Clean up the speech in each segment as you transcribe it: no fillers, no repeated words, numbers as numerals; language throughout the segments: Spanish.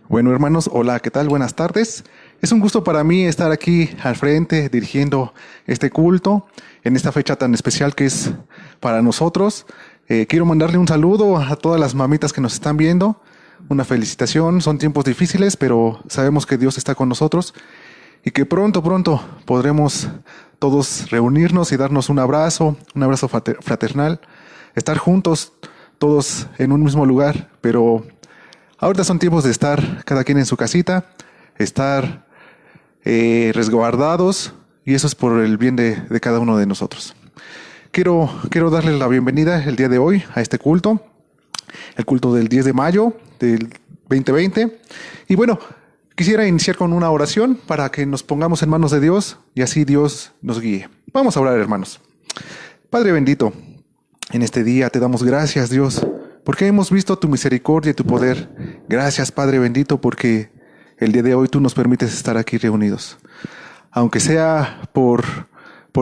Bueno, hermanos, hola, ¿qué tal? Buenas tardes. Es un gusto para mí estar aquí al frente dirigiendo este culto en esta fecha tan especial que es para nosotros. Quiero mandarle un saludo a todas las mamitas que nos están viendo. Una felicitación. Son tiempos difíciles, pero sabemos que Dios está con nosotros y que pronto podremos todos reunirnos y darnos un abrazo fraternal, estar juntos todos en un mismo lugar, pero ahorita son tiempos de estar cada quien en su casita, estar resguardados, y eso es por el bien de cada uno de nosotros. Quiero darles la bienvenida el día de hoy a este culto, el culto del 10 de mayo del 2020. Y bueno, quisiera iniciar con una oración para que nos pongamos en manos de Dios y así Dios nos guíe. Vamos a orar, hermanos. Padre bendito, en este día te damos gracias, Dios, porque hemos visto tu misericordia y tu poder. Gracias, Padre bendito, porque el día de hoy tú nos permites estar aquí reunidos. Aunque sea por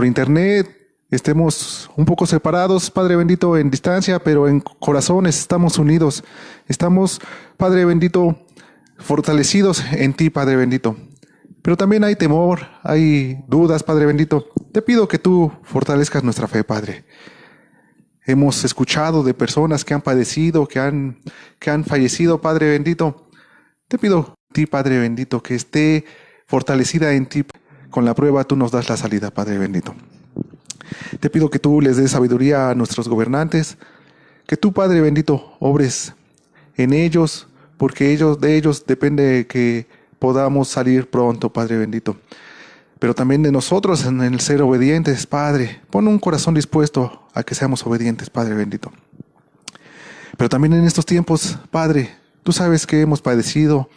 internet, estemos un poco separados, Padre bendito, en distancia, pero en corazones estamos unidos. Estamos, Padre bendito, fortalecidos en ti, Padre bendito. Pero también hay temor, hay dudas, Padre bendito. Te pido que tú fortalezcas nuestra fe, Padre. Hemos escuchado de personas que han padecido, que han fallecido, Padre bendito. Te pido a ti, Padre bendito, que esté fortalecida en ti. Con la prueba tú nos das la salida, Padre bendito. Te pido que tú les des sabiduría a nuestros gobernantes, que tú, Padre bendito, obres en ellos, porque de ellos depende que podamos salir pronto, Padre bendito. Pero también de nosotros en el ser obedientes, Padre. Pon un corazón dispuesto a que seamos obedientes, Padre bendito. Pero también en estos tiempos, Padre, tú sabes que hemos padecido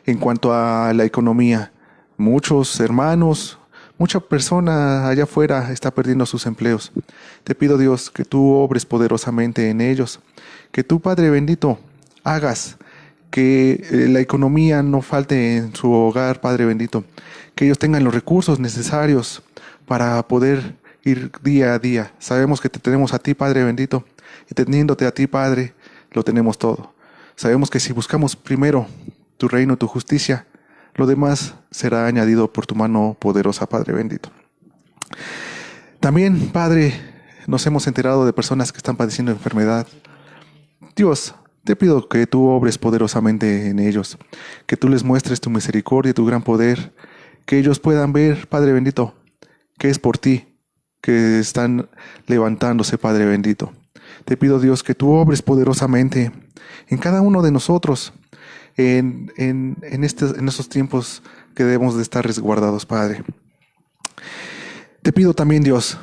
en cuanto a la economía. Muchos hermanos, mucha persona allá afuera está perdiendo sus empleos. Te pido, Dios, que tú obres poderosamente en ellos. Que tú, Padre bendito, hagas que la economía no falte en su hogar, Padre bendito. Que ellos tengan los recursos necesarios para poder ir día a día. Sabemos que te tenemos a ti, Padre bendito, y teniéndote a ti, Padre, lo tenemos todo. Sabemos que si buscamos primero tu reino, tu justicia, lo demás será añadido por tu mano poderosa, Padre bendito. También, Padre, nos hemos enterado de personas que están padeciendo enfermedad. Dios, te pido que tú obres poderosamente en ellos, que tú les muestres tu misericordia y tu gran poder, que ellos puedan ver, Padre bendito, que es por ti que están levantándose, Padre bendito. Te pido, Dios, que tú obres poderosamente en cada uno de nosotros, en estos tiempos que debemos de estar resguardados, Padre. Te pido también, Dios,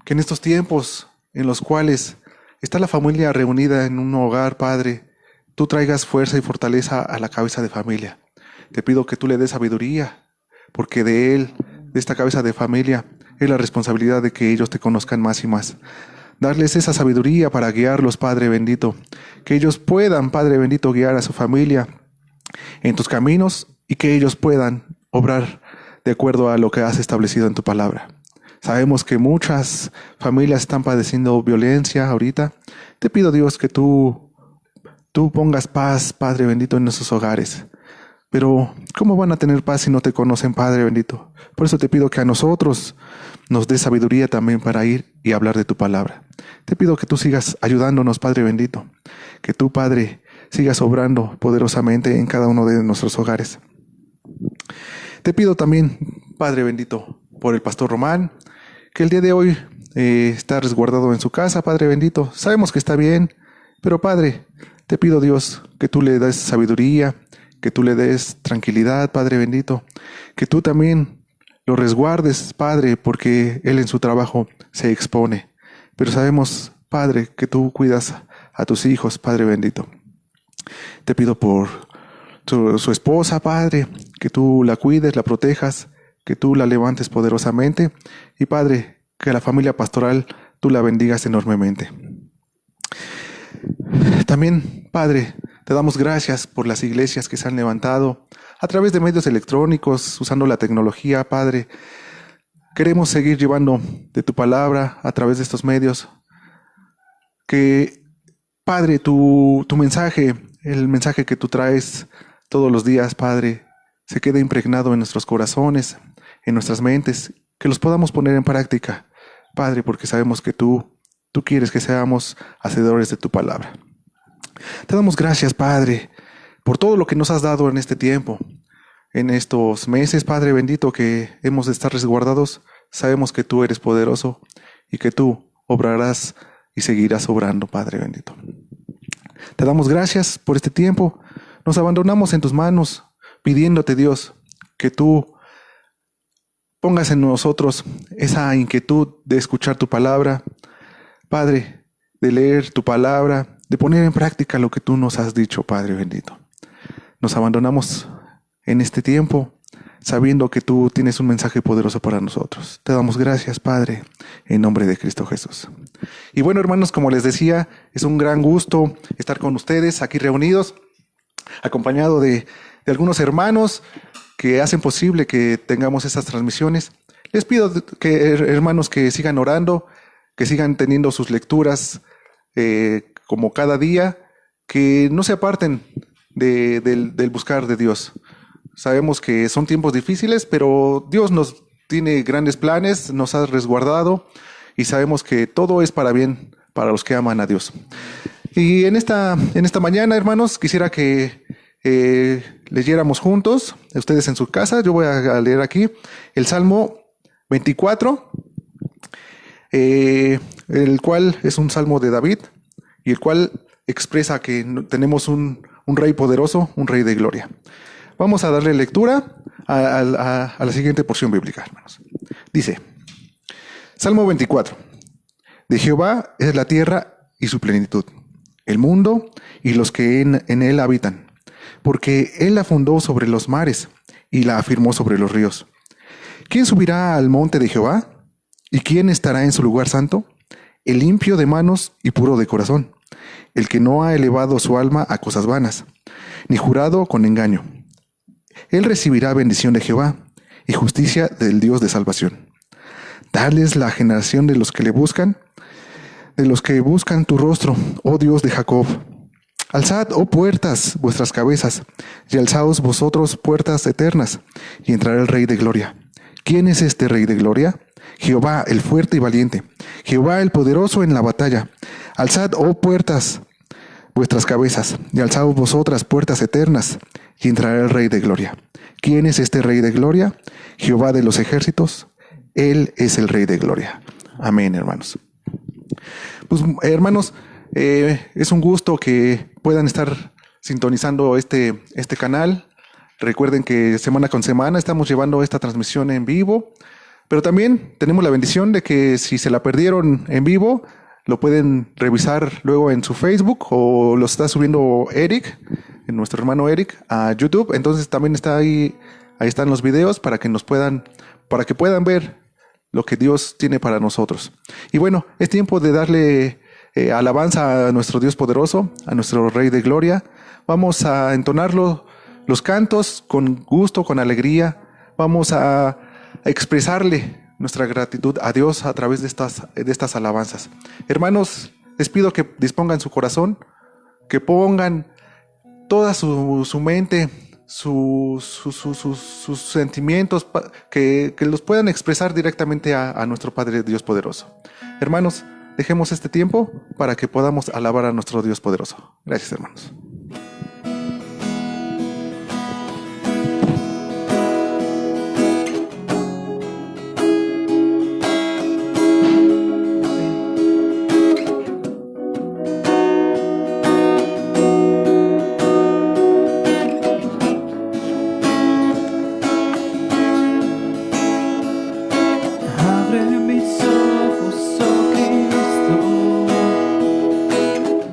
que en estos tiempos en los cuales está la familia reunida en un hogar, Padre, tú traigas fuerza y fortaleza a la cabeza de familia. Te pido que tú le des sabiduría, porque de esta cabeza de familia, es la responsabilidad de que ellos te conozcan más y más. Darles esa sabiduría para guiarlos, Padre bendito. Que ellos puedan, Padre bendito, guiar a su familia en tus caminos y que ellos puedan obrar de acuerdo a lo que has establecido en tu palabra. Sabemos que muchas familias están padeciendo violencia ahorita. Te pido, Dios, que tú pongas paz, Padre bendito, en esos hogares. Pero, ¿cómo van a tener paz si no te conocen, Padre bendito? Por eso te pido que a nosotros nos des sabiduría también para ir y hablar de tu palabra. Te pido que tú sigas ayudándonos, Padre bendito. Que tú, Padre, sigas obrando poderosamente en cada uno de nuestros hogares. Te pido también, Padre bendito, por el pastor Román, que el día de hoy está resguardado en su casa, Padre bendito. Sabemos que está bien, pero Padre, te pido, Dios, que tú le des sabiduría, que tú le des tranquilidad, Padre bendito, que tú también lo resguardes, Padre, porque él en su trabajo se expone. Pero sabemos, Padre, que tú cuidas a tus hijos, Padre bendito. Te pido por su esposa, Padre, que tú la cuides, la protejas, que tú la levantes poderosamente y, Padre, que la familia pastoral tú la bendigas enormemente. También, Padre, te damos gracias por las iglesias que se han levantado a través de medios electrónicos, usando la tecnología, Padre. Queremos seguir llevando de tu palabra a través de estos medios. Que, Padre, tu mensaje, el mensaje que tú traes todos los días, Padre, se quede impregnado en nuestros corazones, en nuestras mentes, que los podamos poner en práctica, Padre, porque sabemos que tú quieres que seamos hacedores de tu palabra. Te damos gracias, Padre, por todo lo que nos has dado en este tiempo, en estos meses, Padre bendito, que hemos de estar resguardados. Sabemos que tú eres poderoso y que tú obrarás y seguirás obrando, Padre bendito. Te damos gracias por este tiempo. Nos abandonamos en tus manos, pidiéndote, Dios, que tú pongas en nosotros esa inquietud de escuchar tu palabra, Padre, de leer tu palabra, de poner en práctica lo que tú nos has dicho, Padre bendito. Nos abandonamos en este tiempo, sabiendo que tú tienes un mensaje poderoso para nosotros. Te damos gracias, Padre, en nombre de Cristo Jesús. Y bueno, hermanos, como les decía, es un gran gusto estar con ustedes aquí reunidos, acompañado de algunos hermanos que hacen posible que tengamos estas transmisiones. Les pido que, hermanos, que sigan orando, que sigan teniendo sus lecturas como cada día, que no se aparten del buscar de Dios. Sabemos que son tiempos difíciles, pero Dios nos tiene grandes planes, nos ha resguardado y sabemos que todo es para bien para los que aman a Dios. Y en esta mañana, hermanos, quisiera que leyéramos juntos, ustedes en su casa. Yo voy a leer aquí el Salmo 24, el cual es un salmo de David y el cual expresa que tenemos un rey poderoso, un rey de gloria. Vamos a darle lectura a la siguiente porción bíblica, hermanos. Dice, Salmo 24. De Jehová es la tierra y su plenitud, el mundo y los que en él habitan. Porque él la fundó sobre los mares y la afirmó sobre los ríos. ¿Quién subirá al monte de Jehová? ¿Y quién estará en su lugar santo? El limpio de manos y puro de corazón, el que no ha elevado su alma a cosas vanas, ni jurado con engaño. Él recibirá bendición de Jehová y justicia del Dios de salvación. Tal es la generación de los que le buscan, de los que buscan tu rostro, oh Dios de Jacob. Alzad, oh puertas, vuestras cabezas, y alzaos vosotros puertas eternas, y entrará el Rey de gloria. ¿Quién es este Rey de gloria? Jehová, el fuerte y valiente, Jehová, el poderoso en la batalla. Alzad, oh puertas, vuestras cabezas, y alzaos vosotras puertas eternas, y entrará el Rey de gloria. ¿Quién es este Rey de gloria? Jehová de los ejércitos, Él es el Rey de gloria. Amén, hermanos. Pues, hermanos, es un gusto que puedan estar sintonizando este canal. Recuerden que semana con semana estamos llevando esta transmisión en vivo, pero también tenemos la bendición de que si se la perdieron en vivo, lo pueden revisar luego en su Facebook o lo está subiendo Eric, nuestro hermano Eric, a YouTube. Entonces también está ahí están los videos para que puedan ver lo que Dios tiene para nosotros. Y bueno, es tiempo de darle alabanza a nuestro Dios poderoso, a nuestro Rey de gloria. Vamos a entonar los cantos con gusto, con alegría. Vamos a expresarle nuestra gratitud a Dios a través de estas alabanzas. Hermanos, les pido que dispongan su corazón, que pongan toda su mente, sus sentimientos, que los puedan expresar directamente a nuestro Padre Dios poderoso. Hermanos, dejemos este tiempo para que podamos alabar a nuestro Dios poderoso. Gracias, hermanos.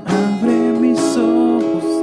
Abre mis ojos,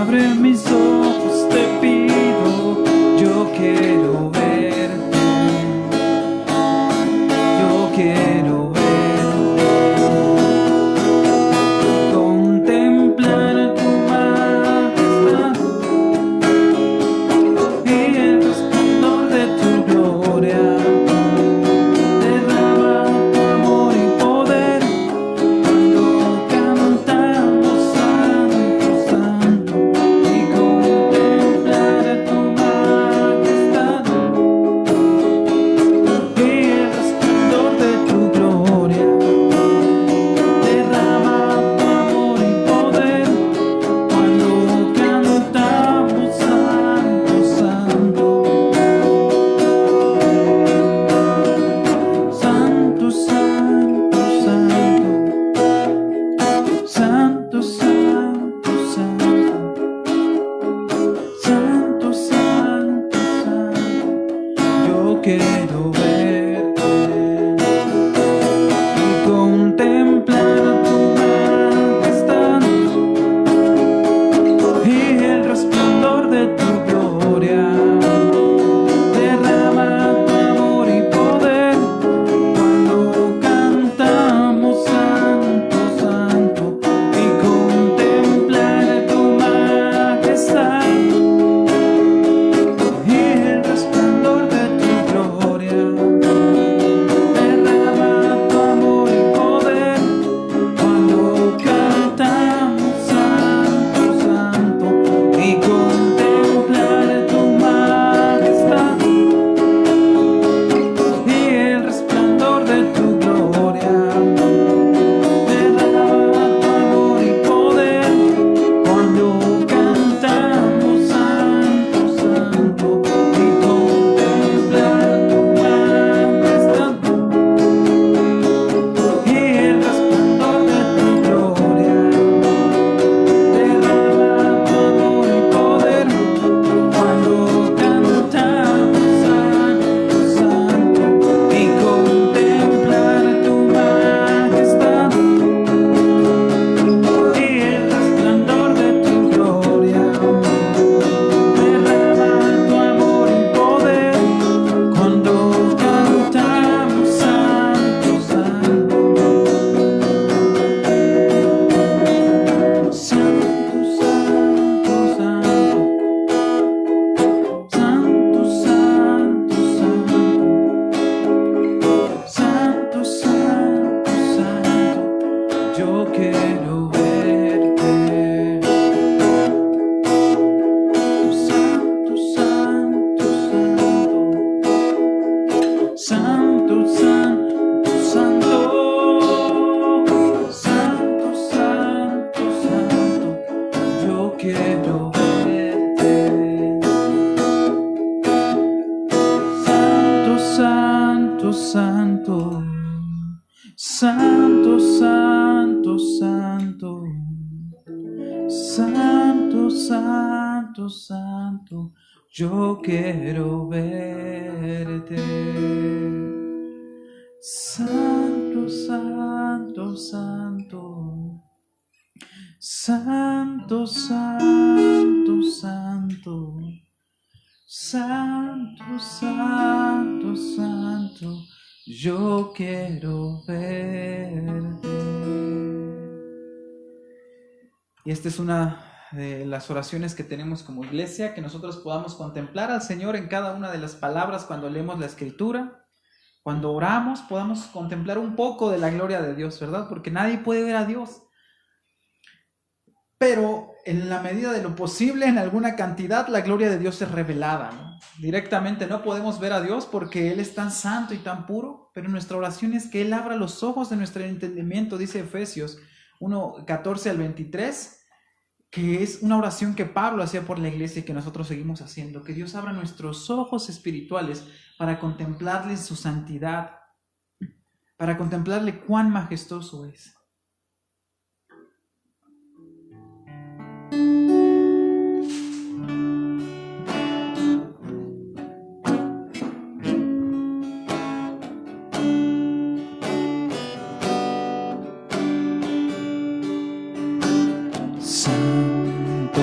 Abre mis ojos, te pido, yo quiero verte, yo quiero verte, contemplar tu majestad y el resplandor de tu gloria. Derrama tu amor y poder cuando cantamos santo, santo, y contemplar tu majestad y el resplandor de tu gloria. Derrama tu amor y poder cuando cantamos santo, santo, santo, santo, santo, santo, santo, santo, santo, santo, yo quiero verte y contemplar tu majestad y el resplandor de tu gloria. Derrama tu amor y poder cuando cantamos santo, santo, y contemplar tu majestad y el resplandor de tu gloria. Derrama tu amor y poder cuando cantamos santo, santo, y contemplar tu majestad y el resplandor de tu gloria. Derrama tu amor y poder cuando cantamos santo, santo, y contemplar tu majestad y el resplandor de tu gloria. Derrama tu amor y poder cuando cantamos santo, santo, y contemplar tu majestad y el resplandor de tu gloria. Derrama tu amor y poder cuando cantamos santo, santo, santo, santo, santo, santo, santo, santo, santo, yo quiero verte. Santo, santo, santo, santo, santo, santo, santo, santo, yo quiero verte. Santo, santo, santo, santo, santo, santo, santo, santo, santo, yo quiero verte. Santo, santo, santo, santo, santo, santo, santo, santo, santo, yo quiero verte. Y esta es una de las oraciones que tenemos como iglesia, que nosotros podamos contemplar al Señor en cada una de las palabras cuando leemos la Escritura. Cuando oramos podamos contemplar un poco de la gloria de Dios, ¿verdad? Porque nadie puede ver a Dios. Pero en la medida de lo posible, en alguna cantidad, la gloria de Dios es revelada, ¿no? Directamente no podemos ver a Dios porque Él es tan santo y tan puro, pero nuestra oración es que Él abra los ojos de nuestro entendimiento, dice Efesios 1, 14 al 23, que es una oración que Pablo hacía por la iglesia y que nosotros seguimos haciendo, que Dios abra nuestros ojos espirituales para contemplarle su santidad, para contemplarle cuán majestuoso es. Santo,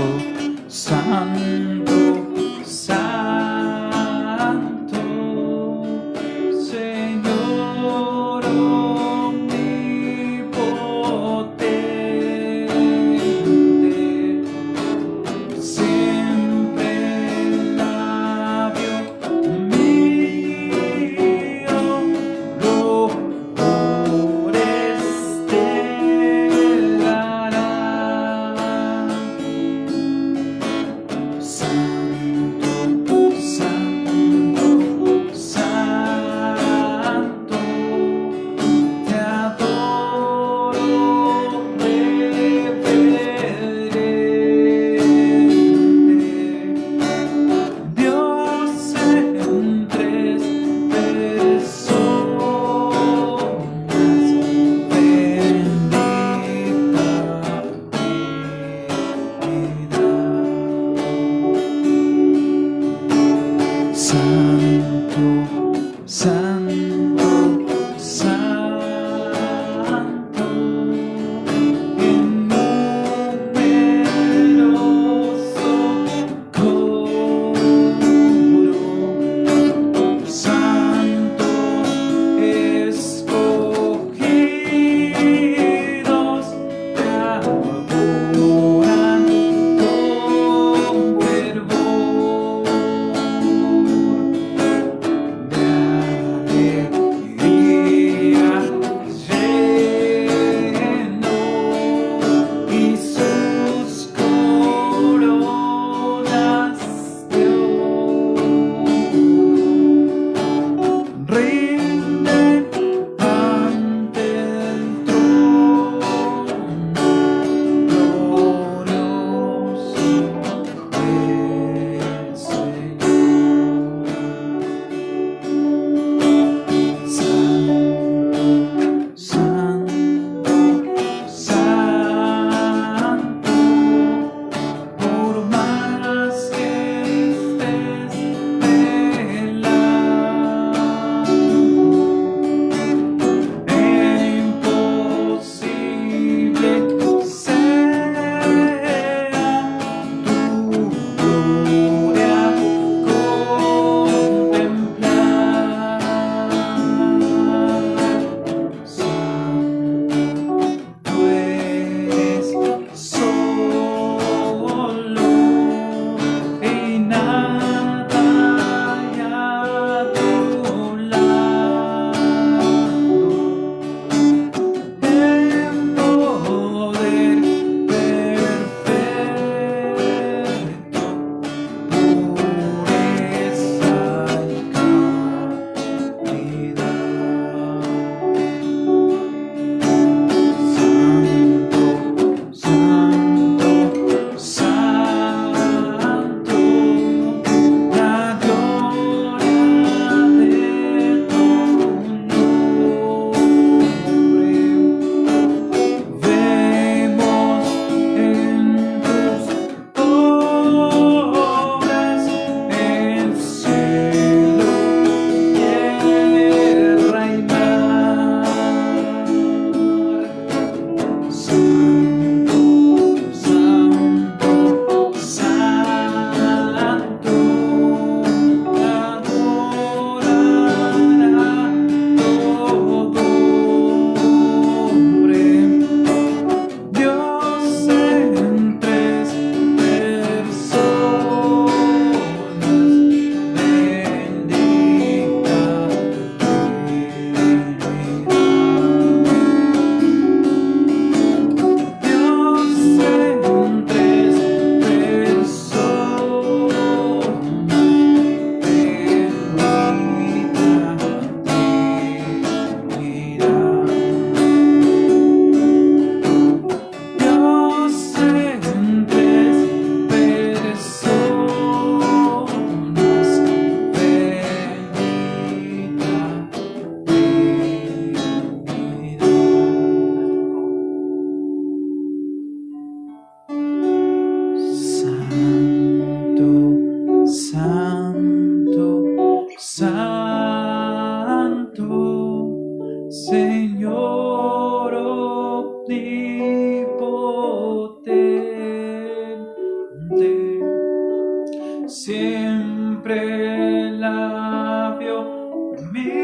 siempre el labio mío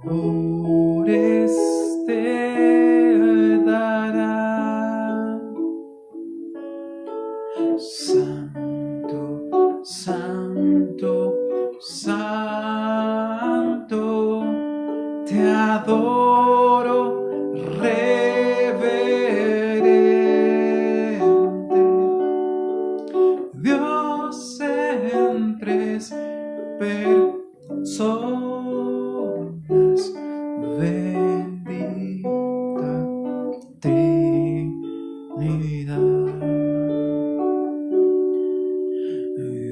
loores te dará. Santo, santo, santo, te adoro reverente. Dios en tres personas, bendita Trinidad.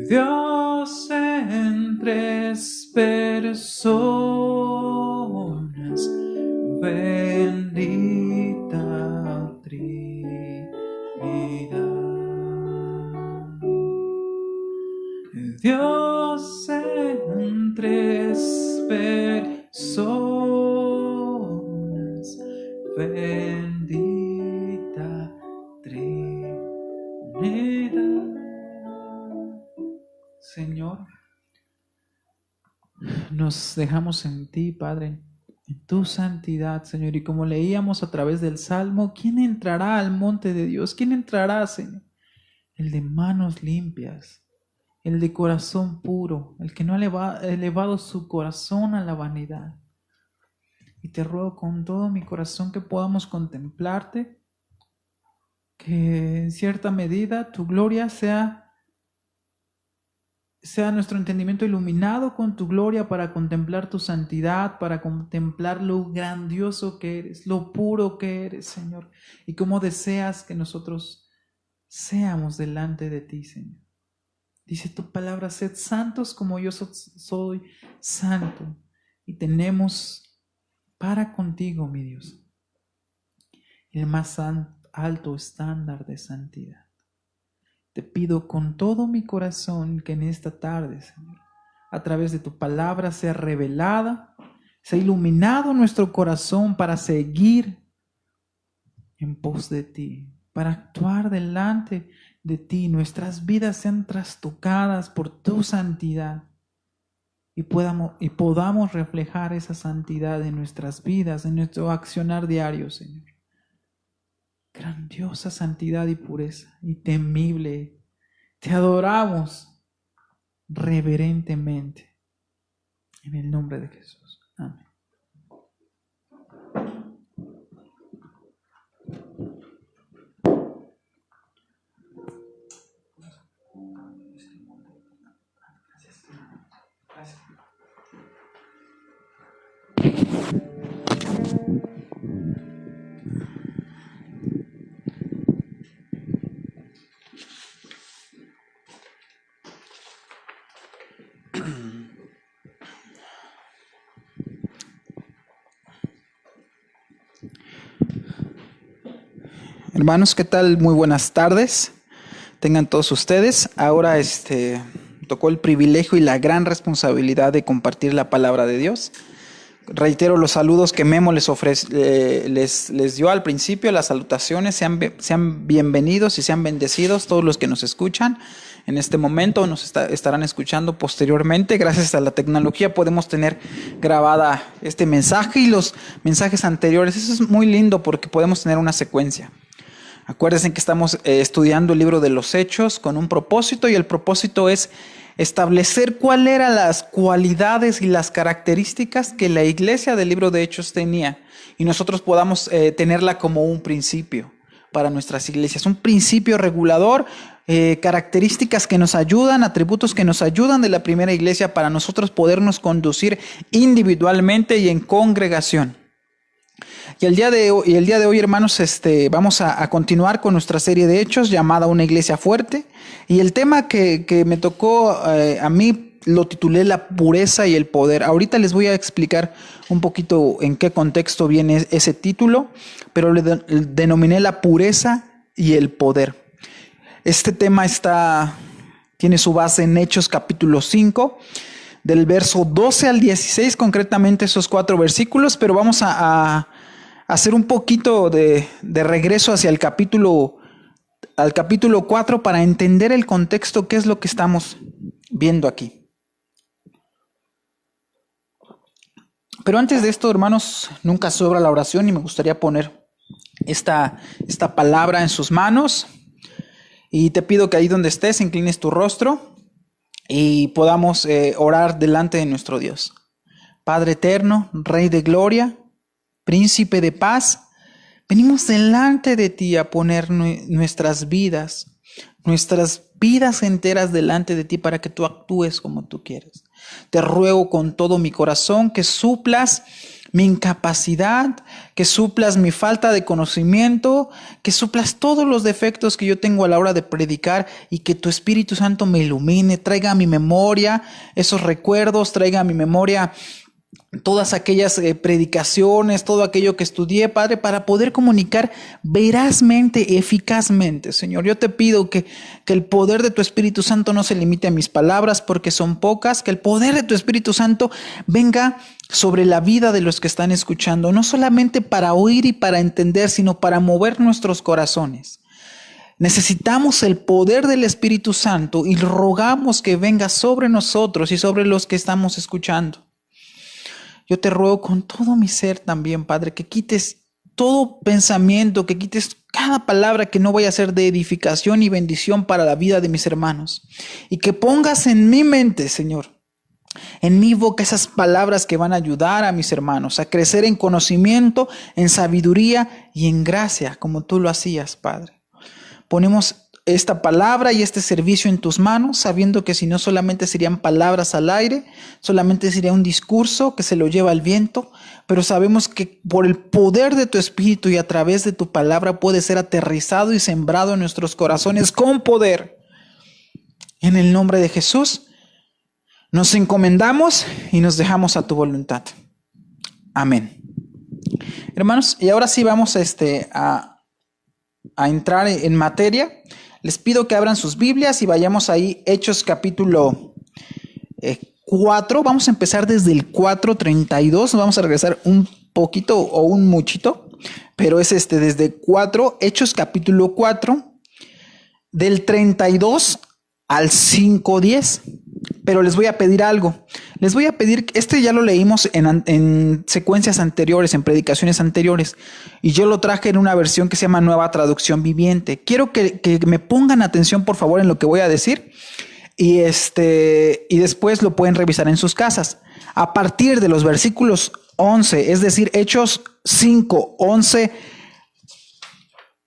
Dios en tres personas, bendita Trinidad. Dios en tres personas, bendita Trinidad. Señor, nos dejamos en ti, Padre, en tu santidad, Señor. Y como leíamos a través del Salmo, ¿quién entrará al monte de Dios? ¿Quién entrará, Señor? El de manos limpias, el de corazón puro, el que no ha elevado su corazón a la vanidad. Y te ruego con todo mi corazón que podamos contemplarte, que en cierta medida tu gloria sea nuestro entendimiento iluminado con tu gloria para contemplar tu santidad, para contemplar lo grandioso que eres, lo puro que eres, Señor, y cómo deseas que nosotros seamos delante de ti, Señor. Dice tu palabra, sed santos como yo soy santo, y tenemos para contigo, mi Dios, el más alto estándar de santidad. Te pido con todo mi corazón que en esta tarde, Señor, a través de tu palabra sea revelada, sea iluminado nuestro corazón para seguir en pos de ti, para actuar delante de ti. Nuestras vidas sean trastocadas por tu santidad y podamos reflejar esa santidad en nuestras vidas, en nuestro accionar diario, Señor. Grandiosa santidad y pureza y temible. Te adoramos reverentemente. En el nombre de Jesús. Amén. Hermanos, ¿qué tal? Muy buenas tardes. Tengan todos ustedes. Ahora tocó el privilegio y la gran responsabilidad de compartir la palabra de Dios. Reitero los saludos que Memo les dio al principio, las salutaciones. Sean bienvenidos y sean bendecidos todos los que nos escuchan en este momento, nos estarán escuchando posteriormente. Gracias a la tecnología podemos tener grabada este mensaje y los mensajes anteriores. Eso es muy lindo porque podemos tener una secuencia. Acuérdense que estamos estudiando el libro de los Hechos con un propósito, y el propósito es establecer cuáles eran las cualidades y las características que la iglesia del libro de Hechos tenía, y nosotros podamos tenerla como un principio para nuestras iglesias, un principio regulador, características que nos ayudan, atributos que nos ayudan de la primera iglesia para nosotros podernos conducir individualmente y en congregación. Y el día de hoy, hermanos, vamos a continuar con nuestra serie de Hechos llamada Una Iglesia Fuerte. Y el tema que me tocó a mí lo titulé La pureza y el poder. Ahorita les voy a explicar un poquito en qué contexto viene ese título, pero le denominé La pureza y el poder. Este tema tiene su base en Hechos capítulo 5, del verso 12 al 16, concretamente esos 4 versículos, pero vamos a hacer un poquito de regreso hacia el capítulo al capítulo 4 para entender el contexto, qué es lo que estamos viendo aquí. Pero antes de esto, hermanos, nunca sobra la oración y me gustaría poner esta palabra en sus manos. Y te pido que ahí donde estés inclines tu rostro y podamos orar delante de nuestro Dios. Padre eterno, Rey de gloria, Príncipe de paz, venimos delante de ti a poner nuestras vidas enteras delante de ti para que tú actúes como tú quieres. Te ruego con todo mi corazón que suplas mi incapacidad, que suplas mi falta de conocimiento, que suplas todos los defectos que yo tengo a la hora de predicar y que tu Espíritu Santo me ilumine, traiga a mi memoria esos recuerdos, traiga a mi memoria todas aquellas predicaciones, todo aquello que estudié, Padre, para poder comunicar verazmente, eficazmente. Señor, yo te pido que el poder de tu Espíritu Santo no se limite a mis palabras porque son pocas, que el poder de tu Espíritu Santo venga sobre la vida de los que están escuchando, no solamente para oír y para entender, sino para mover nuestros corazones. Necesitamos el poder del Espíritu Santo y rogamos que venga sobre nosotros y sobre los que estamos escuchando. Yo te ruego con todo mi ser también, Padre, que quites todo pensamiento, que quites cada palabra que no vaya a ser de edificación y bendición para la vida de mis hermanos. Y que pongas en mi mente, Señor, en mi boca esas palabras que van a ayudar a mis hermanos a crecer en conocimiento, en sabiduría y en gracia, como tú lo hacías, Padre. Ponemos esta palabra y este servicio en tus manos, sabiendo que si no solamente serían palabras al aire, solamente sería un discurso que se lo lleva el viento, pero sabemos que por el poder de tu Espíritu y a través de tu palabra puede ser aterrizado y sembrado en nuestros corazones con poder. En el nombre de Jesús, nos encomendamos y nos dejamos a tu voluntad. Amén. Hermanos, y ahora sí vamos a entrar en materia. Les pido que abran sus Biblias y vayamos ahí, Hechos capítulo 4. Vamos a empezar desde el 4:32. Vamos a regresar un poquito o un muchito, pero es desde 4, Hechos capítulo 4, del 32 al 5:10. Pero les voy a pedir algo. Les voy a pedir, ya lo leímos en secuencias anteriores, en predicaciones anteriores, y yo lo traje en una versión que se llama Nueva Traducción Viviente. Quiero que me pongan atención, por favor, en lo que voy a decir, y después lo pueden revisar en sus casas. A partir de los versículos 11, es decir, Hechos 5, 11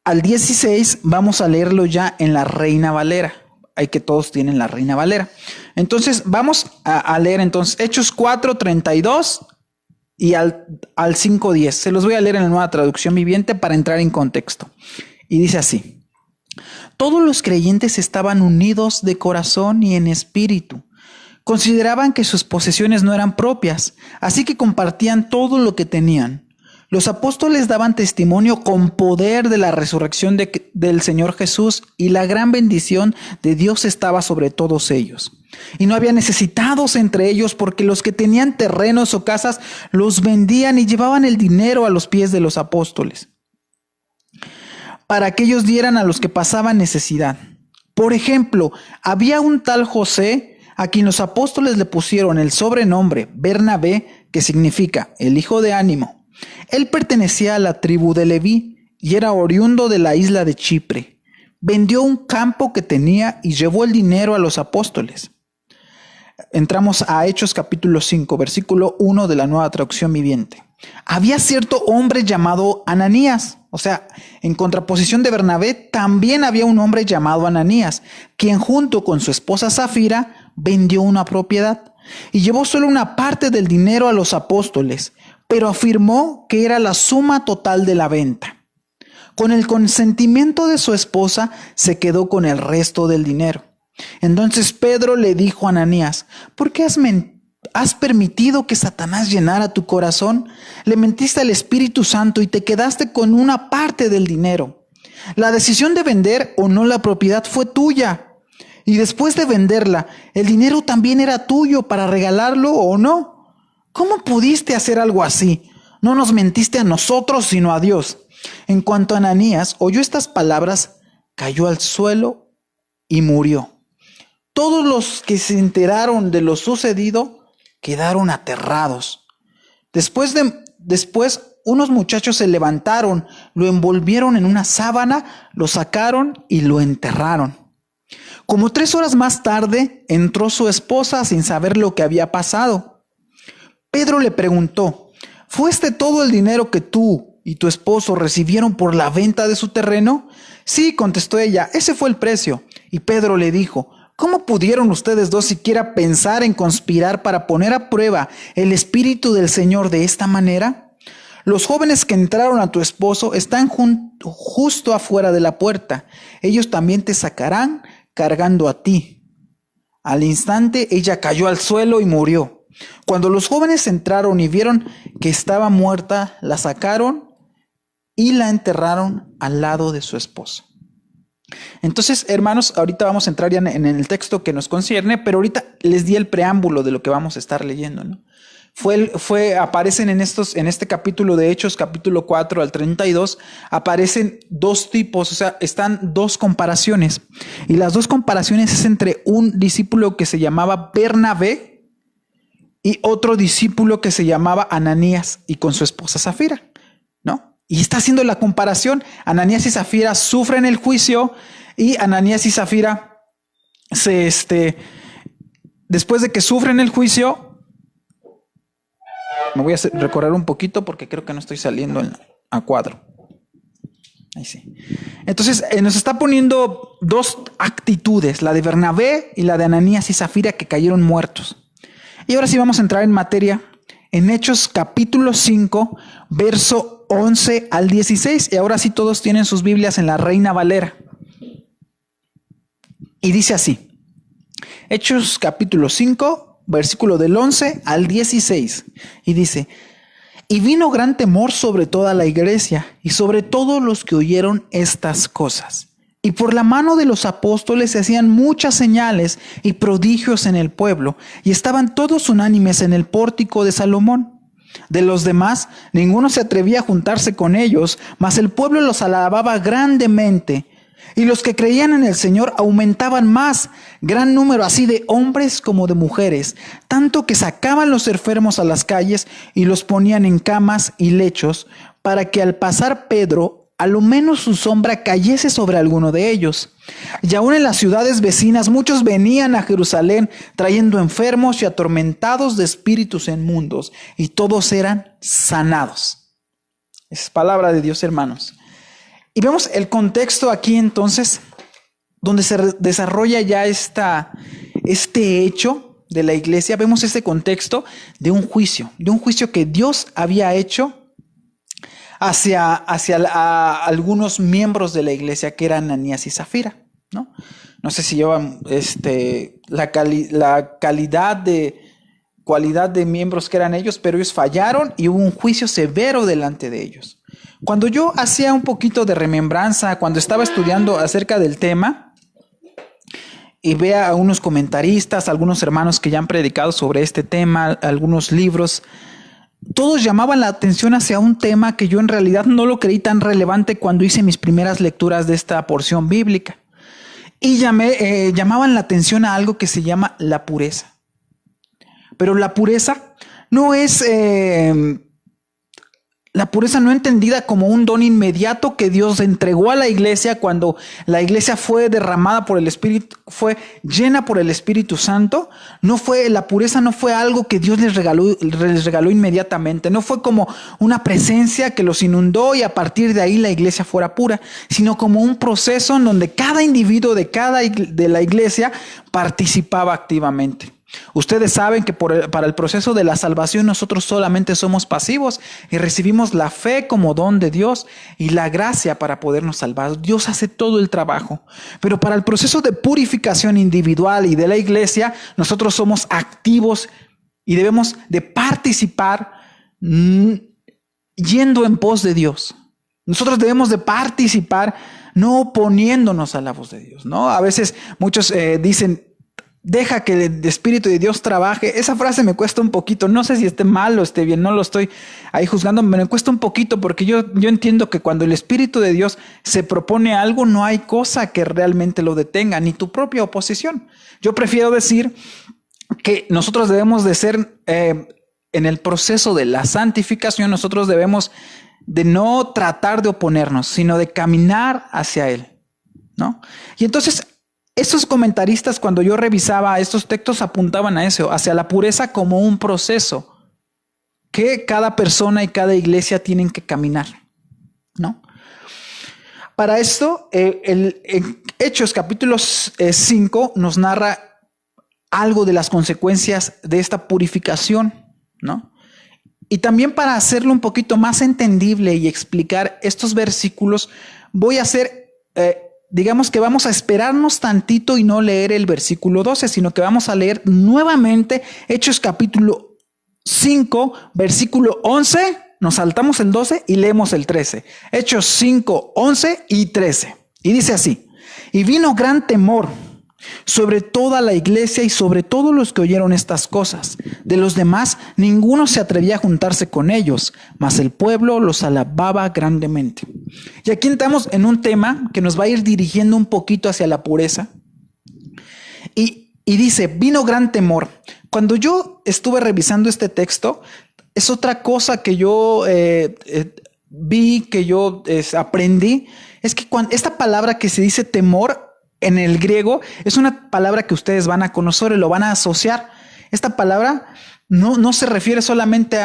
al 16, vamos a leerlo ya en la Reina Valera. Hay que todos tienen la Reina Valera. Entonces vamos a leer entonces Hechos 4:32 y al 5:10. Se los voy a leer en la Nueva Traducción Viviente para entrar en contexto. Y dice así: todos los creyentes estaban unidos de corazón y en espíritu. Consideraban que sus posesiones no eran propias, así que compartían todo lo que tenían. Los apóstoles daban testimonio con poder de la resurrección del Señor Jesús, y la gran bendición de Dios estaba sobre todos ellos. Y no había necesitados entre ellos, porque los que tenían terrenos o casas los vendían y llevaban el dinero a los pies de los apóstoles, para que ellos dieran a los que pasaban necesidad. Por ejemplo, había un tal José, a quien los apóstoles le pusieron el sobrenombre Bernabé, que significa el hijo de ánimo. Él pertenecía a la tribu de Leví y era oriundo de la isla de Chipre. Vendió un campo que tenía y llevó el dinero a los apóstoles. Entramos a Hechos capítulo 5, versículo 1 de la Nueva Traducción Viviente. Había cierto hombre llamado Ananías. O sea, en contraposición de Bernabé, también había un hombre llamado Ananías, quien junto con su esposa Zafira vendió una propiedad y llevó solo una parte del dinero a los apóstoles, pero afirmó que era la suma total de la venta. Con el consentimiento de su esposa, se quedó con el resto del dinero. Entonces Pedro le dijo a Ananías: ¿por qué has permitido que Satanás llenara tu corazón? Le mentiste al Espíritu Santo y te quedaste con una parte del dinero. La decisión de vender o no la propiedad fue tuya. Y después de venderla, el dinero también era tuyo para regalarlo o no. ¿Cómo pudiste hacer algo así? No nos mentiste a nosotros, sino a Dios. En cuanto a Ananías oyó estas palabras, cayó al suelo y murió. Todos los que se enteraron de lo sucedido quedaron aterrados. Después unos muchachos se levantaron, lo envolvieron en una sábana, lo sacaron y lo enterraron. Como 3 horas más tarde, entró su esposa sin saber lo que había pasado. Pedro le preguntó: ¿fue este todo el dinero que tú y tu esposo recibieron por la venta de su terreno? Sí, contestó ella, ese fue el precio. Y Pedro le dijo: ¿cómo pudieron ustedes dos siquiera pensar en conspirar para poner a prueba el Espíritu del Señor de esta manera? Los jóvenes que entraron a tu esposo están justo afuera de la puerta. Ellos también te sacarán cargando a ti. Al instante ella cayó al suelo y murió. Cuando los jóvenes entraron y vieron que estaba muerta, la sacaron y la enterraron al lado de su esposo. Entonces, hermanos, ahorita vamos a entrar ya en el texto que nos concierne, pero ahorita les di el preámbulo de lo que vamos a estar leyendo, ¿no? Aparecen en este capítulo de Hechos, capítulo 4 al 32, aparecen 2 tipos, o sea, están 2 comparaciones. Y las 2 comparaciones es entre un discípulo que se llamaba Bernabé y otro discípulo que se llamaba Ananías y con su esposa Zafira, ¿no? Y está haciendo la comparación. Ananías y Zafira sufren el juicio y Ananías y Zafira después de que sufren el juicio, me voy a recorrer un poquito porque creo que no estoy saliendo a cuadro. Ahí sí. Entonces nos está poniendo 2 actitudes, la de Bernabé y la de Ananías y Zafira, que cayeron muertos. Y ahora sí vamos a entrar en materia en Hechos capítulo 5, verso 11 al 16. Y ahora sí todos tienen sus Biblias en la Reina Valera. Y dice así: Hechos capítulo 5, versículo del 11 al 16. Y dice: y vino gran temor sobre toda la iglesia y sobre todos los que oyeron estas cosas. Y por la mano de los apóstoles se hacían muchas señales y prodigios en el pueblo, y estaban todos unánimes en el pórtico de Salomón. De los demás, ninguno se atrevía a juntarse con ellos, mas el pueblo los alababa grandemente. Y los que creían en el Señor aumentaban más, gran número así de hombres como de mujeres, tanto que sacaban los enfermos a las calles y los ponían en camas y lechos, para que al pasar Pedro, a lo menos su sombra cayese sobre alguno de ellos. Y aún en las ciudades vecinas muchos venían a Jerusalén trayendo enfermos y atormentados de espíritus inmundos, y todos eran sanados. Es palabra de Dios, hermanos. Y vemos el contexto aquí entonces, donde se desarrolla ya este hecho de la iglesia. Vemos este contexto de un juicio que Dios había hecho hacia algunos miembros de la iglesia, que eran Ananías y Zafira, ¿no? No sé si llevan la cualidad de miembros que eran ellos, pero ellos fallaron y hubo un juicio severo delante de ellos. Cuando yo hacía un poquito de remembranza, cuando estaba estudiando acerca del tema, y vea a unos comentaristas, algunos hermanos que ya han predicado sobre este tema, algunos libros, todos llamaban la atención hacia un tema que yo en realidad no lo creí tan relevante cuando hice mis primeras lecturas de esta porción bíblica. Y llamaban la atención a algo que se llama la pureza. Pero la pureza no es... La pureza no entendida como un don inmediato que Dios entregó a la iglesia cuando la iglesia fue derramada por el Espíritu, fue llena por el Espíritu Santo. La pureza no fue algo que Dios les regaló inmediatamente. No fue como una presencia que los inundó y a partir de ahí la iglesia fuera pura, sino como un proceso en donde cada individuo de la iglesia participaba activamente. Ustedes saben que para el proceso de la salvación nosotros solamente somos pasivos y recibimos la fe como don de Dios y la gracia para podernos salvar. Dios hace todo el trabajo. Pero para el proceso de purificación individual y de la iglesia, nosotros somos activos y debemos de participar yendo en pos de Dios. Nosotros debemos de participar no oponiéndonos a la voz de Dios, ¿no? A veces muchos dicen: deja que el Espíritu de Dios trabaje. Esa frase me cuesta un poquito. No sé si esté mal o esté bien, no lo estoy ahí juzgando. Me cuesta un poquito porque yo entiendo que cuando el Espíritu de Dios se propone algo, no hay cosa que realmente lo detenga, ni tu propia oposición. Yo prefiero decir que nosotros debemos de ser, en el proceso de la santificación, nosotros debemos de no tratar de oponernos, sino de caminar hacia Él, ¿no? Y entonces, estos comentaristas, cuando yo revisaba estos textos, apuntaban a eso, hacia la pureza como un proceso que cada persona y cada iglesia tienen que caminar, ¿no? Para esto, en Hechos capítulo 5 nos narra algo de las consecuencias de esta purificación, ¿no? Y también para hacerlo un poquito más entendible y explicar estos versículos, voy a hacer... digamos que vamos a esperarnos tantito y no leer el versículo 12, sino que vamos a leer nuevamente Hechos capítulo 5, versículo 11, nos saltamos el 12 y leemos el 13. Hechos 5, 11 y 13. Y dice así: y vino gran temor sobre toda la iglesia y sobre todos los que oyeron estas cosas. De los demás, ninguno se atrevía a juntarse con ellos, mas el pueblo los alababa grandemente. Y aquí entramos en un tema que nos va a ir dirigiendo un poquito hacia la pureza. Y dice, vino gran temor. Cuando yo estuve revisando este texto, es otra cosa que yo vi, que yo aprendí, es que esta palabra que se dice temor, en el griego es una palabra que ustedes van a conocer y lo van a asociar. Esta palabra no se refiere solamente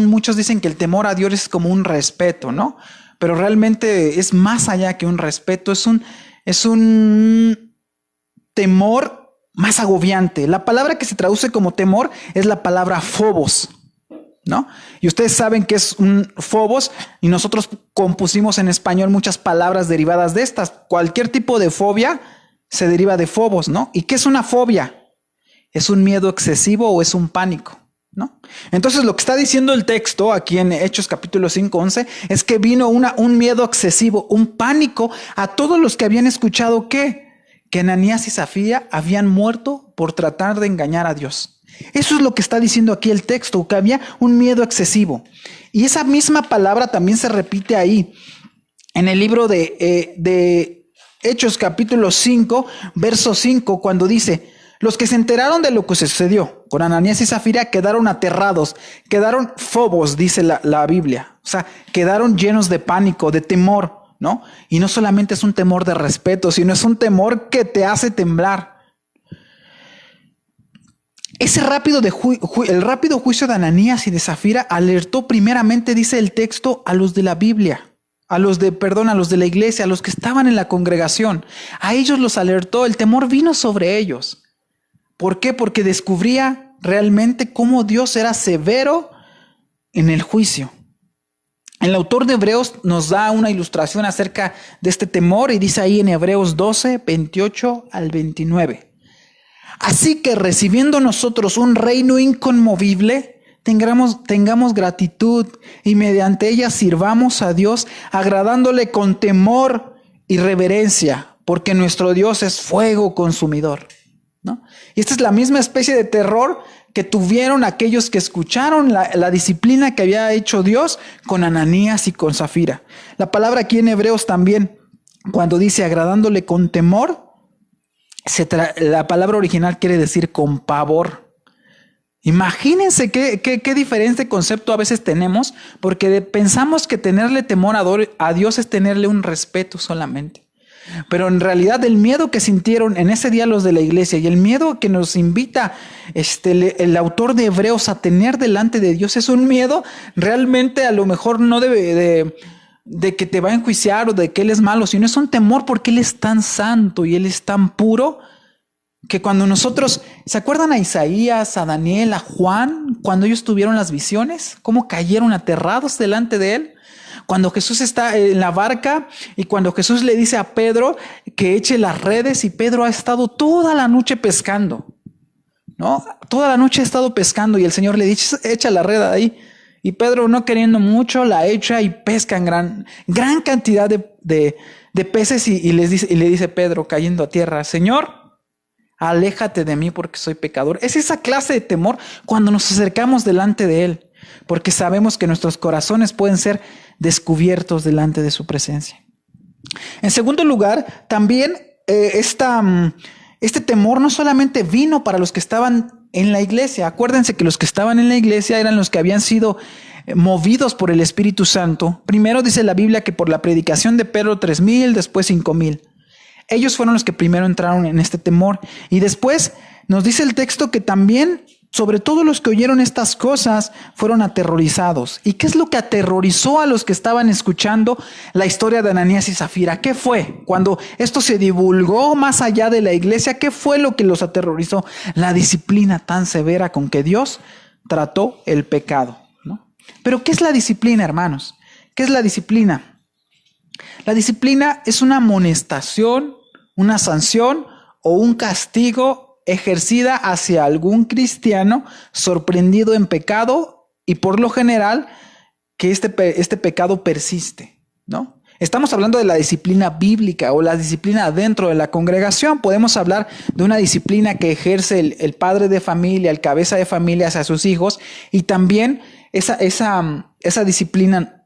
muchos dicen que el temor a Dios es como un respeto, ¿no? Pero realmente es más allá que un respeto, es un temor más agobiante. La palabra que se traduce como temor es la palabra phobos, ¿no? Y ustedes saben que es un phobos, y nosotros compusimos en español muchas palabras derivadas de estas. Cualquier tipo de fobia se deriva de phobos, ¿no? ¿Y qué es una fobia? ¿Es un miedo excesivo o es un pánico, ¿no? Entonces lo que está diciendo el texto aquí en Hechos capítulo 5, 11 es que vino un miedo excesivo, un pánico a todos los que habían escuchado que Ananías y Zafira habían muerto por tratar de engañar a Dios. Eso es lo que está diciendo aquí el texto, que había un miedo excesivo. Y esa misma palabra también se repite ahí, en el libro de Hechos capítulo 5, verso 5, cuando dice, los que se enteraron de lo que sucedió con Ananías y Zafira quedaron aterrados, quedaron phobos, dice la Biblia. O sea, quedaron llenos de pánico, de temor, ¿no? Y no solamente es un temor de respeto, sino es un temor que te hace temblar. El rápido juicio de Ananías y de Zafira alertó primeramente, dice el texto, a los de la Biblia, a los de la iglesia, a los que estaban en la congregación. A ellos los alertó, el temor vino sobre ellos. ¿Por qué? Porque descubría realmente cómo Dios era severo en el juicio. El autor de Hebreos nos da una ilustración acerca de este temor y dice ahí en Hebreos 12, 28 al 29. Así que recibiendo nosotros un reino inconmovible, tengamos gratitud y mediante ella sirvamos a Dios, agradándole con temor y reverencia, porque nuestro Dios es fuego consumidor, ¿no? Y esta es la misma especie de terror que tuvieron aquellos que escucharon la disciplina que había hecho Dios con Ananías y con Zafira. La palabra aquí en Hebreos también, cuando dice agradándole con temor, la palabra original quiere decir con pavor. Imagínense qué diferente concepto a veces tenemos, porque pensamos que tenerle temor a Dios es tenerle un respeto solamente. Pero en realidad el miedo que sintieron en ese día los de la iglesia y el miedo que nos invita el autor de Hebreos a tener delante de Dios es un miedo realmente, a lo mejor no de que te va a enjuiciar o de que Él es malo, sino es un temor porque Él es tan santo y Él es tan puro que cuando nosotros, ¿se acuerdan a Isaías, a Daniel, a Juan, cuando ellos tuvieron las visiones? ¿Cómo cayeron aterrados delante de Él? Cuando Jesús está en la barca y cuando Jesús le dice a Pedro que eche las redes y Pedro ha estado toda la noche pescando, ¿no? Toda la noche ha estado pescando y el Señor le dice, echa la red ahí. Y Pedro, no queriendo mucho, la echa y pescan gran cantidad de peces y le dice Pedro cayendo a tierra, Señor, Aléjate de mí porque soy pecador. Es esa clase de temor cuando nos acercamos delante de Él, porque sabemos que nuestros corazones pueden ser descubiertos delante de su presencia. En segundo lugar, también este temor no solamente vino para los que estaban en la iglesia. Acuérdense que los que estaban en la iglesia eran los que habían sido movidos por el Espíritu Santo. Primero dice la Biblia que por la predicación de Pedro 3,000, después 5,000. Ellos fueron los que primero entraron en este temor. Y después nos dice el texto que también, sobre todo los que oyeron estas cosas, fueron aterrorizados. ¿Y qué es lo que aterrorizó a los que estaban escuchando la historia de Ananías y Zafira? ¿Qué fue? Cuando esto se divulgó más allá de la iglesia, ¿qué fue lo que los aterrorizó? La disciplina tan severa con que Dios trató el pecado, ¿no? Pero ¿qué es la disciplina, hermanos? ¿Qué es la disciplina? La disciplina es una amonestación, una sanción o un castigo ejercida hacia algún cristiano sorprendido en pecado y por lo general que este pecado persiste, ¿no? Estamos hablando de la disciplina bíblica o la disciplina dentro de la congregación. Podemos hablar de una disciplina que ejerce el padre de familia, el cabeza de familia hacia sus hijos, y también esa disciplina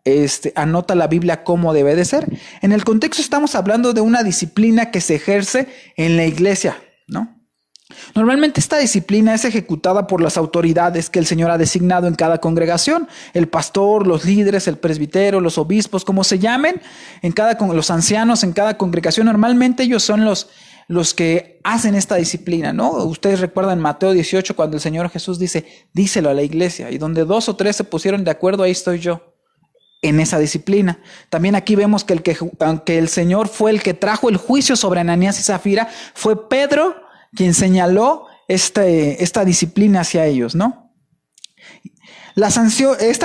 anota la Biblia cómo debe de ser. En el contexto estamos hablando de una disciplina que se ejerce en la iglesia, ¿no? Normalmente esta disciplina es ejecutada por las autoridades que el Señor ha designado en cada congregación. El pastor, los líderes, el presbítero, los obispos, como se llamen, los ancianos en cada congregación. Normalmente ellos son los que hacen esta disciplina, ¿no? Ustedes recuerdan Mateo 18 cuando el Señor Jesús dice, díselo a la iglesia. Y donde 2 o 3 se pusieron de acuerdo, ahí estoy yo. En esa disciplina. También aquí vemos que aunque el Señor fue el que trajo el juicio sobre Ananías y Zafira, fue Pedro quien señaló esta disciplina hacia ellos, ¿no? Las sanciones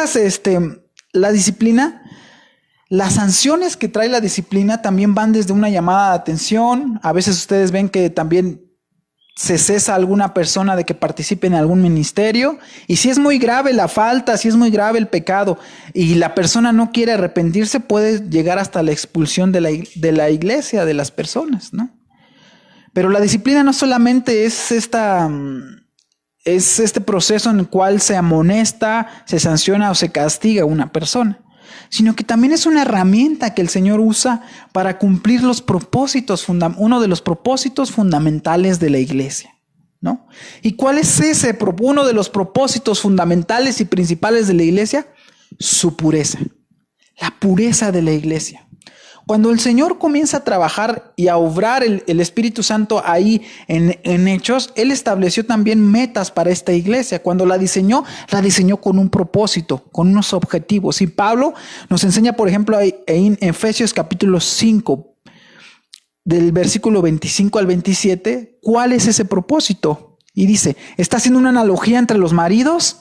que trae la disciplina también van desde una llamada de atención. A veces ustedes ven que también se cesa a alguna persona de que participe en algún ministerio. Y si es muy grave la falta, si es muy grave el pecado y la persona no quiere arrepentirse, puede llegar hasta la expulsión de la iglesia, de las personas, ¿no? Pero la disciplina no solamente es este proceso en el cual se amonesta, se sanciona o se castiga a una persona, sino que también es una herramienta que el Señor usa para cumplir uno de los propósitos fundamentales de la iglesia, ¿no? ¿Y cuál es uno de los propósitos fundamentales y principales de la iglesia? Su pureza, la pureza de la iglesia. Cuando el Señor comienza a trabajar y a obrar el Espíritu Santo ahí en Hechos, Él estableció también metas para esta iglesia. Cuando la diseñó con un propósito, con unos objetivos. Y Pablo nos enseña, por ejemplo, en Efesios capítulo 5, del versículo 25 al 27, ¿cuál es ese propósito? Y dice, está haciendo una analogía entre los maridos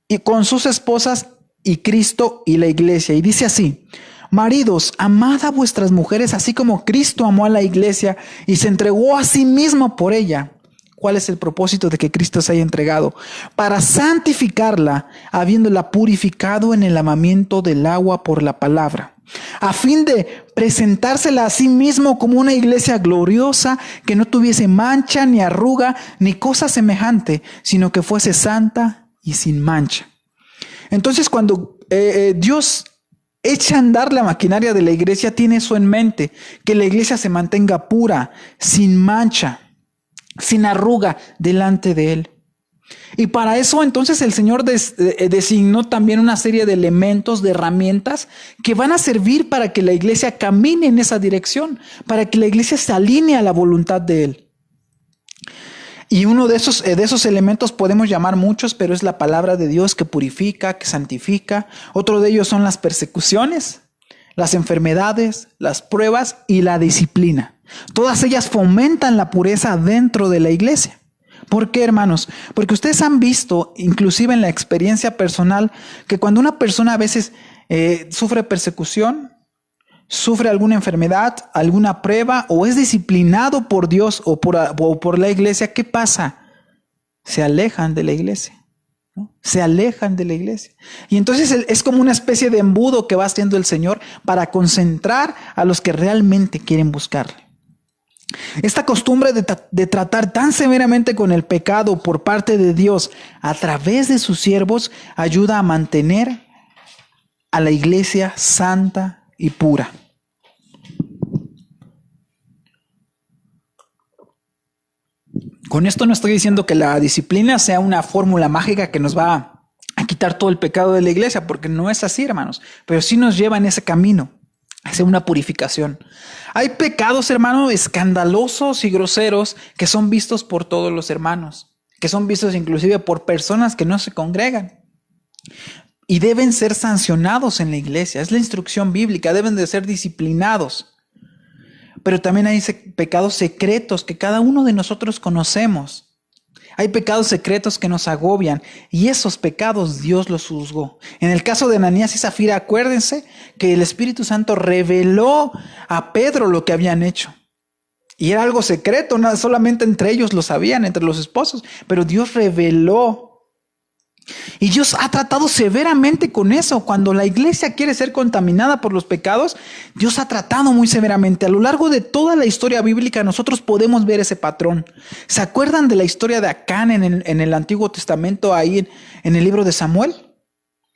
y con sus esposas y Cristo y la iglesia. Y dice así: maridos, amad a vuestras mujeres, así como Cristo amó a la iglesia y se entregó a sí mismo por ella. ¿Cuál es el propósito de que Cristo se haya entregado? Para santificarla, habiéndola purificado en el lavamiento del agua por la palabra, a fin de presentársela a sí mismo como una iglesia gloriosa, que no tuviese mancha, ni arruga, ni cosa semejante, sino que fuese santa y sin mancha. Entonces, cuando Dios echa a andar la maquinaria de la iglesia, tiene eso en mente, que la iglesia se mantenga pura, sin mancha, sin arruga delante de Él. Y para eso entonces el Señor designó también una serie de elementos, de herramientas que van a servir para que la iglesia camine en esa dirección, para que la iglesia se alinee a la voluntad de Él. Y uno de esos elementos podemos llamar muchos, pero es la palabra de Dios que purifica, que santifica. Otro de ellos son las persecuciones, las enfermedades, las pruebas y la disciplina. Todas ellas fomentan la pureza dentro de la iglesia. ¿Por qué, hermanos? Porque ustedes han visto, inclusive en la experiencia personal, que cuando una persona a veces sufre persecución, sufre alguna enfermedad, alguna prueba, o es disciplinado por Dios o por la iglesia, ¿qué pasa? Se alejan de la iglesia, ¿no? Se alejan de la iglesia. Y entonces es como una especie de embudo que va haciendo el Señor para concentrar a los que realmente quieren buscarle. Esta costumbre de tratar tan severamente con el pecado por parte de Dios a través de sus siervos ayuda a mantener a la iglesia santa y pura. Con esto no estoy diciendo que la disciplina sea una fórmula mágica que nos va a quitar todo el pecado de la iglesia, porque no es así, hermanos, pero sí nos lleva en ese camino hacia una purificación. Hay pecados, hermano, escandalosos y groseros que son vistos por todos los hermanos, que son vistos inclusive por personas que no se congregan y deben ser sancionados en la iglesia. Es la instrucción bíblica, deben de ser disciplinados. Pero también hay pecados secretos que cada uno de nosotros conocemos. Hay pecados secretos que nos agobian y esos pecados Dios los juzgó. En el caso de Ananías y Zafira, acuérdense que el Espíritu Santo reveló a Pedro lo que habían hecho. Y era algo secreto, no solamente entre ellos lo sabían, entre los esposos, pero Dios reveló. Y Dios ha tratado severamente con eso. Cuando la iglesia quiere ser contaminada por los pecados, Dios ha tratado muy severamente. A lo largo de toda la historia bíblica nosotros podemos ver ese patrón. ¿Se acuerdan de la historia de Acán en el Antiguo Testamento, ahí en el libro de Samuel?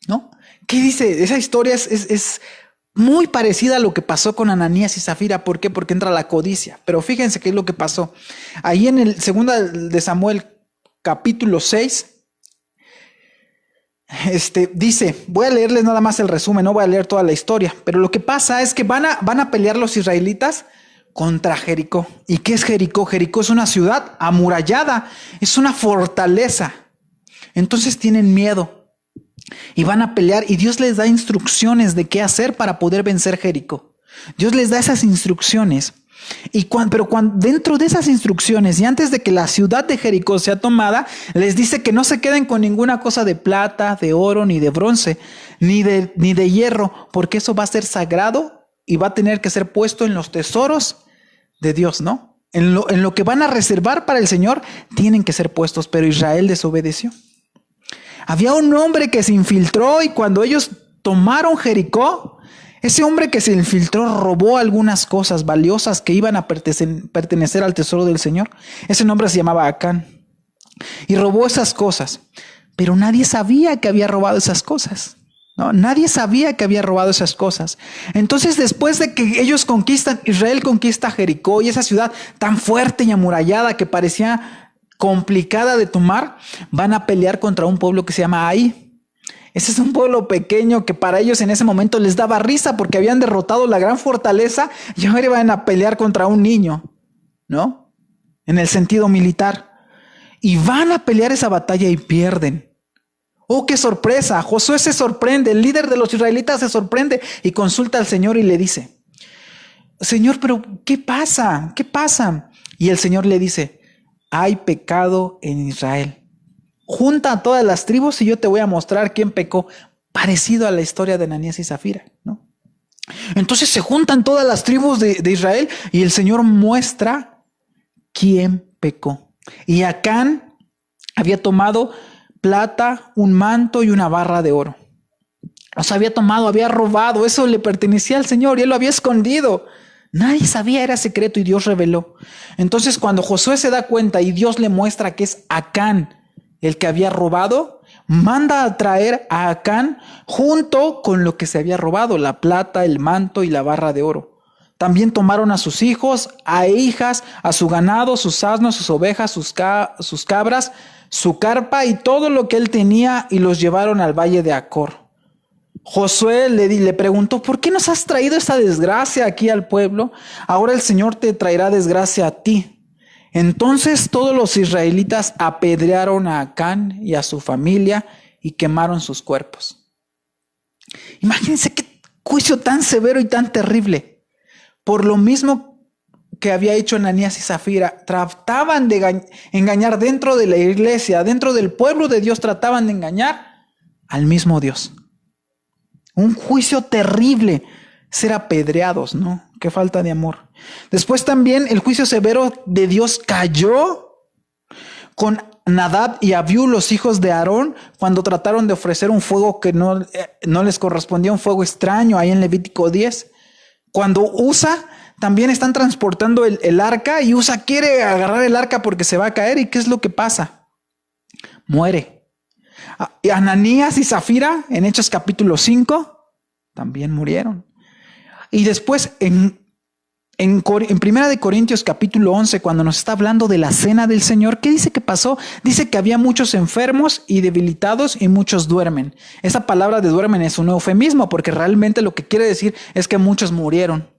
¿No? ¿Qué dice? Esa historia es muy parecida a lo que pasó con Ananías y Zafira. ¿Por qué? Porque entra la codicia. Pero fíjense qué es lo que pasó. Ahí en el 2 de Samuel, capítulo 6, dice, voy a leerles nada más el resumen, no voy a leer toda la historia, pero lo que pasa es que van a pelear los israelitas contra Jericó. ¿Y qué es Jericó? Jericó es una ciudad amurallada, es una fortaleza. Entonces tienen miedo y van a pelear y Dios les da instrucciones de qué hacer para poder vencer Jericó. Dios les da esas instrucciones. Pero dentro de esas instrucciones y antes de que la ciudad de Jericó sea tomada, les dice que no se queden con ninguna cosa de plata, de oro, ni de bronce, ni de hierro, porque eso va a ser sagrado y va a tener que ser puesto en los tesoros de Dios, ¿no? En lo que van a reservar para el Señor, tienen que ser puestos, pero Israel desobedeció. Había un hombre que se infiltró y cuando ellos tomaron Jericó, ese hombre que se infiltró robó algunas cosas valiosas que iban a pertenecer al tesoro del Señor. Ese nombre se llamaba Acán. Y robó esas cosas. Pero nadie sabía que había robado esas cosas. ¿No? Nadie sabía que había robado esas cosas. Entonces, después de que ellos Israel conquista Jericó y esa ciudad tan fuerte y amurallada que parecía complicada de tomar, van a pelear contra un pueblo que se llama Ai. Ese es un pueblo pequeño que para ellos en ese momento les daba risa porque habían derrotado la gran fortaleza y ahora iban a pelear contra un niño, ¿no? En el sentido militar. Y van a pelear esa batalla y pierden. ¡Oh, qué sorpresa! Josué se sorprende, el líder de los israelitas se sorprende y consulta al Señor y le dice, Señor, pero ¿qué pasa? ¿Qué pasa? Y el Señor le dice, hay pecado en Israel. Junta a todas las tribus y yo te voy a mostrar quién pecó, parecido a la historia de Ananías y Zafira, ¿no? Entonces se juntan todas las tribus de Israel y el Señor muestra quién pecó. Y Acán había tomado plata, un manto y una barra de oro. Los había tomado, había robado, eso le pertenecía al Señor y él lo había escondido. Nadie sabía, era secreto y Dios reveló. Entonces cuando Josué se da cuenta y Dios le muestra que es Acán el que había robado, manda a traer a Acán junto con lo que se había robado, la plata, el manto y la barra de oro. También tomaron a sus hijos, a hijas, a su ganado, sus asnos, sus ovejas, sus cabras, su carpa y todo lo que él tenía y los llevaron al valle de Acor. Josué le preguntó, ¿por qué nos has traído esta desgracia aquí al pueblo? Ahora el Señor te traerá desgracia a ti. Entonces todos los israelitas apedrearon a Acán y a su familia y quemaron sus cuerpos. Imagínense qué juicio tan severo y tan terrible. Por lo mismo que había hecho Ananías y Zafira, trataban de engañar dentro de la iglesia, dentro del pueblo de Dios, trataban de engañar al mismo Dios. Un juicio terrible, ser apedreados, ¿no? Qué falta de amor. Después también el juicio severo de Dios cayó con Nadab y Abiú, los hijos de Aarón, cuando trataron de ofrecer un fuego que no les correspondía, un fuego extraño, ahí en Levítico 10. Cuando Usa también están transportando el arca y Usa quiere agarrar el arca porque se va a caer. ¿Y qué es lo que pasa? Muere. Y Ananías y Zafira en Hechos capítulo 5 también murieron. Y después en Primera de Corintios capítulo 11, cuando nos está hablando de la cena del Señor, ¿qué dice que pasó? Dice que había muchos enfermos y debilitados y muchos duermen. Esa palabra de duermen es un eufemismo porque realmente lo que quiere decir es que muchos murieron.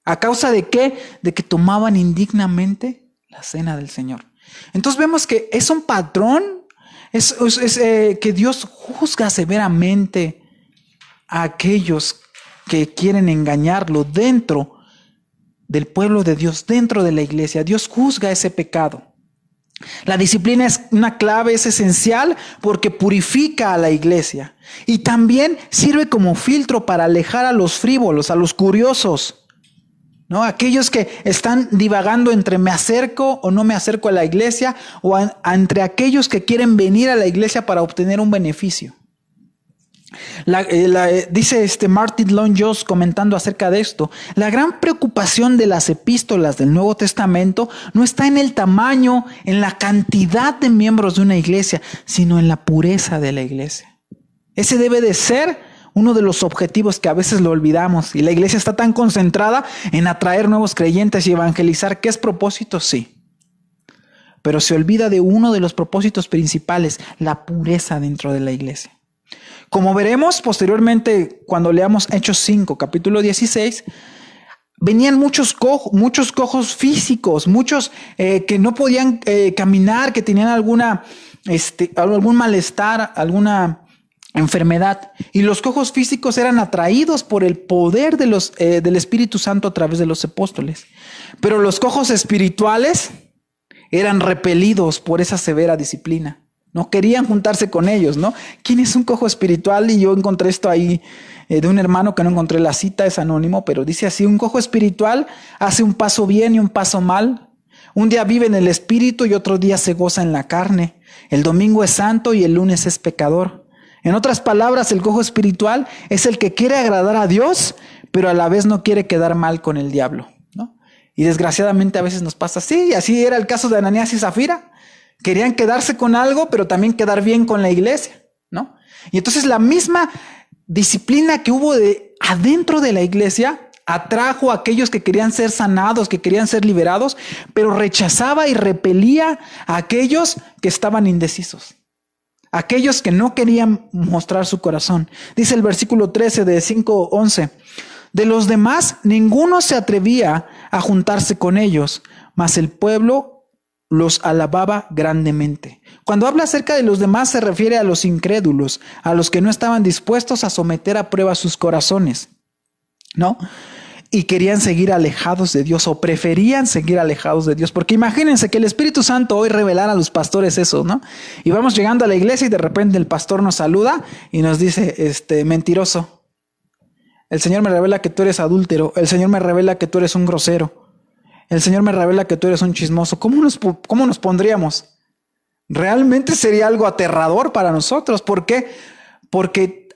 ¿A causa de qué? De que tomaban indignamente la cena del Señor. Entonces vemos que es un patrón, que Dios juzga severamente a aquellos que quieren engañarlo dentro del pueblo de Dios, dentro de la iglesia. Dios juzga ese pecado. La disciplina es una clave, es esencial porque purifica a la iglesia y también sirve como filtro para alejar a los frívolos, a los curiosos, ¿no? Aquellos que están divagando entre me acerco o no me acerco a la iglesia, o entre aquellos que quieren venir a la iglesia para obtener un beneficio. Dice Martin Lloyd-Jones comentando acerca de esto: la gran preocupación de las epístolas del Nuevo Testamento no está en el tamaño, en la cantidad de miembros de una iglesia, sino en la pureza de la iglesia. Ese debe de ser uno de los objetivos que a veces lo olvidamos, y la iglesia está tan concentrada en atraer nuevos creyentes y evangelizar, que es propósito, sí, pero se olvida de uno de los propósitos principales: la pureza dentro de la iglesia. Como veremos posteriormente cuando leamos Hechos 5, capítulo 16, venían muchos cojos físicos, muchos que no podían caminar, que tenían algún malestar, alguna enfermedad. Y los cojos físicos eran atraídos por el poder del Espíritu Santo a través de los apóstoles. Pero los cojos espirituales eran repelidos por esa severa disciplina. No querían juntarse con ellos, ¿no? ¿Quién es un cojo espiritual? Y yo encontré esto ahí de un hermano que no encontré la cita, es anónimo, pero dice así: un cojo espiritual hace un paso bien y un paso mal. Un día vive en el espíritu y otro día se goza en la carne. El domingo es santo y el lunes es pecador. En otras palabras, el cojo espiritual es el que quiere agradar a Dios, pero a la vez no quiere quedar mal con el diablo, ¿no? Y desgraciadamente a veces nos pasa así, y así era el caso de Ananías y Zafira. Querían quedarse con algo, pero también quedar bien con la iglesia, ¿no? Y entonces la misma disciplina que hubo adentro de la iglesia atrajo a aquellos que querían ser sanados, que querían ser liberados, pero rechazaba y repelía a aquellos que estaban indecisos, aquellos que no querían mostrar su corazón. Dice el versículo 13 de 5:11: de los demás ninguno se atrevía a juntarse con ellos, mas el pueblo los alababa grandemente. Cuando habla acerca de los demás se refiere a los incrédulos, a los que no estaban dispuestos a someter a prueba sus corazones, ¿no? Y querían seguir alejados de Dios, o preferían seguir alejados de Dios. Porque imagínense que el Espíritu Santo hoy revelara a los pastores eso, ¿no? Y vamos llegando a la iglesia y de repente el pastor nos saluda y nos dice: mentiroso. El Señor me revela que tú eres adúltero. El Señor me revela que tú eres un grosero. El Señor me revela que tú eres un chismoso. ¿Cómo nos pondríamos? Realmente sería algo aterrador para nosotros. ¿Por qué? Porque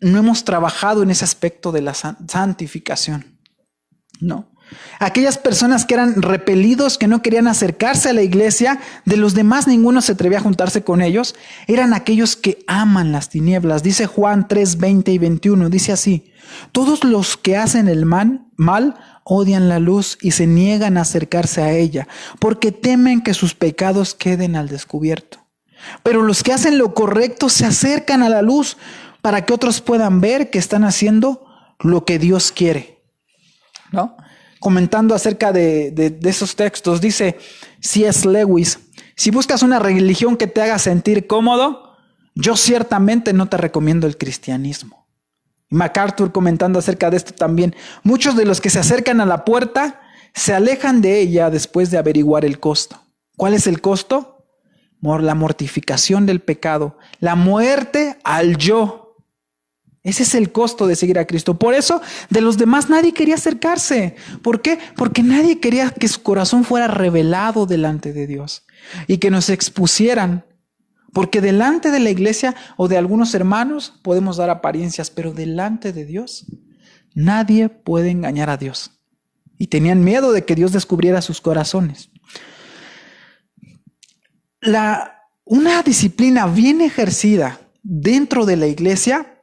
no hemos trabajado en ese aspecto de la santificación. No. Aquellas personas que eran repelidos, que no querían acercarse a la iglesia, de los demás ninguno se atrevía a juntarse con ellos, eran aquellos que aman las tinieblas. Dice Juan 3, 20 y 21, dice así: todos los que hacen el mal odian la luz y se niegan a acercarse a ella, porque temen que sus pecados queden al descubierto. Pero los que hacen lo correcto se acercan a la luz para que otros puedan ver que están haciendo lo que Dios quiere, ¿no? Comentando acerca de esos textos, dice C.S. Lewis: si buscas una religión que te haga sentir cómodo, yo ciertamente no te recomiendo el cristianismo. MacArthur, comentando acerca de esto también: muchos de los que se acercan a la puerta se alejan de ella después de averiguar el costo. ¿Cuál es el costo? La mortificación del pecado, la muerte al yo. Ese es el costo de seguir a Cristo. Por eso, de los demás nadie quería acercarse. ¿Por qué? Porque nadie quería que su corazón fuera revelado delante de Dios y que nos expusieran. Porque delante de la iglesia o de algunos hermanos podemos dar apariencias, pero delante de Dios Nadie puede engañar a Dios. Y tenían miedo de que Dios descubriera sus corazones. Una disciplina bien ejercida dentro de la iglesia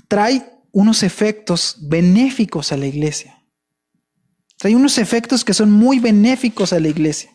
trae unos efectos benéficos a la iglesia. Trae unos efectos que son muy benéficos a la iglesia.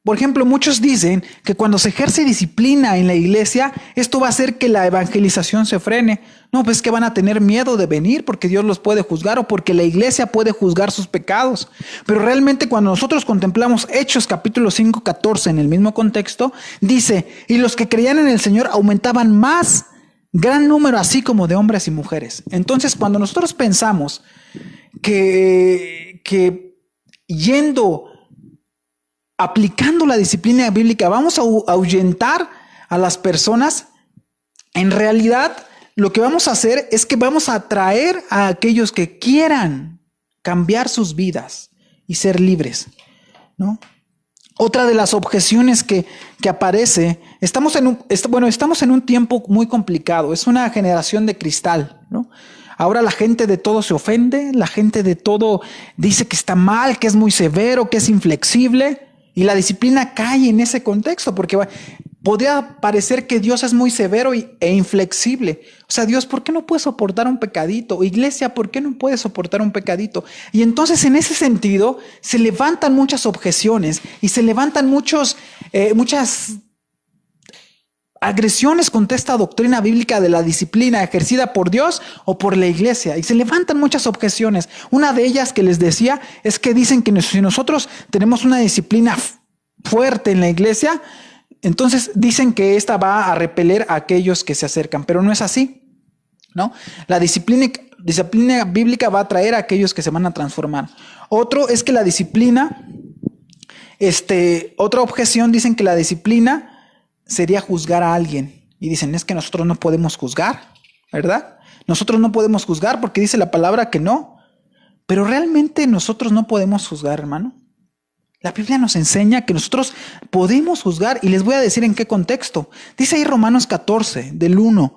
Por ejemplo, muchos dicen que cuando se ejerce disciplina en la iglesia, esto va a hacer que la evangelización se frene. No, pues que van a tener miedo de venir porque Dios los puede juzgar o porque la iglesia puede juzgar sus pecados. Pero realmente cuando nosotros contemplamos Hechos capítulo 5, 14 en el mismo contexto, dice, y los que creían en el Señor aumentaban más, gran número, así como de hombres y mujeres. Entonces, cuando nosotros pensamos que aplicando la disciplina bíblica vamos a ahuyentar a las personas, en realidad lo que vamos a hacer es que vamos a atraer a aquellos que quieran cambiar sus vidas y ser libres, ¿no? Otra de las objeciones que aparece, estamos en un tiempo muy complicado, es una generación de cristal, ¿no? Ahora la gente de todo se ofende, la gente de todo dice que está mal, que es muy severo, que es inflexible. Y la disciplina cae en ese contexto, porque podría parecer que Dios es muy severo e inflexible. O sea, Dios, ¿por qué no puede soportar un pecadito? Iglesia, ¿por qué no puede soportar un pecadito? Y entonces en ese sentido se levantan muchas objeciones y se levantan muchas agresiones contra esta doctrina bíblica de la disciplina ejercida por Dios o por la iglesia. Y se levantan muchas objeciones. Una de ellas que les decía es que dicen que si nosotros tenemos una disciplina fuerte en la iglesia, entonces dicen que esta va a repeler a aquellos que se acercan. Pero no es así, ¿no? La disciplina bíblica va a atraer a aquellos que se van a transformar. Otro es que la disciplina, otra objeción, dicen que la disciplina sería juzgar a alguien. Y dicen, es que nosotros no podemos juzgar, ¿verdad? Nosotros no podemos juzgar porque dice la palabra que no. Pero realmente nosotros no podemos juzgar, hermano. La Biblia nos enseña que nosotros podemos juzgar y les voy a decir en qué contexto. Dice ahí Romanos 14, del 1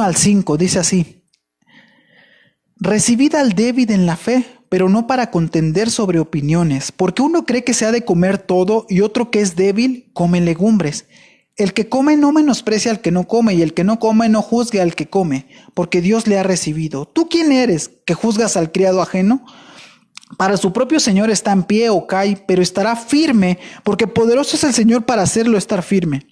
al 5, dice así. Recibid al débil en la fe, pero no para contender sobre opiniones, porque uno cree que se ha de comer todo y otro que es débil come legumbres. El que come no menosprecia al que no come, y el que no come no juzgue al que come, porque Dios le ha recibido. ¿Tú quién eres que juzgas al criado ajeno? Para su propio Señor está en pie o cae, pero estará firme, porque poderoso es el Señor para hacerlo estar firme.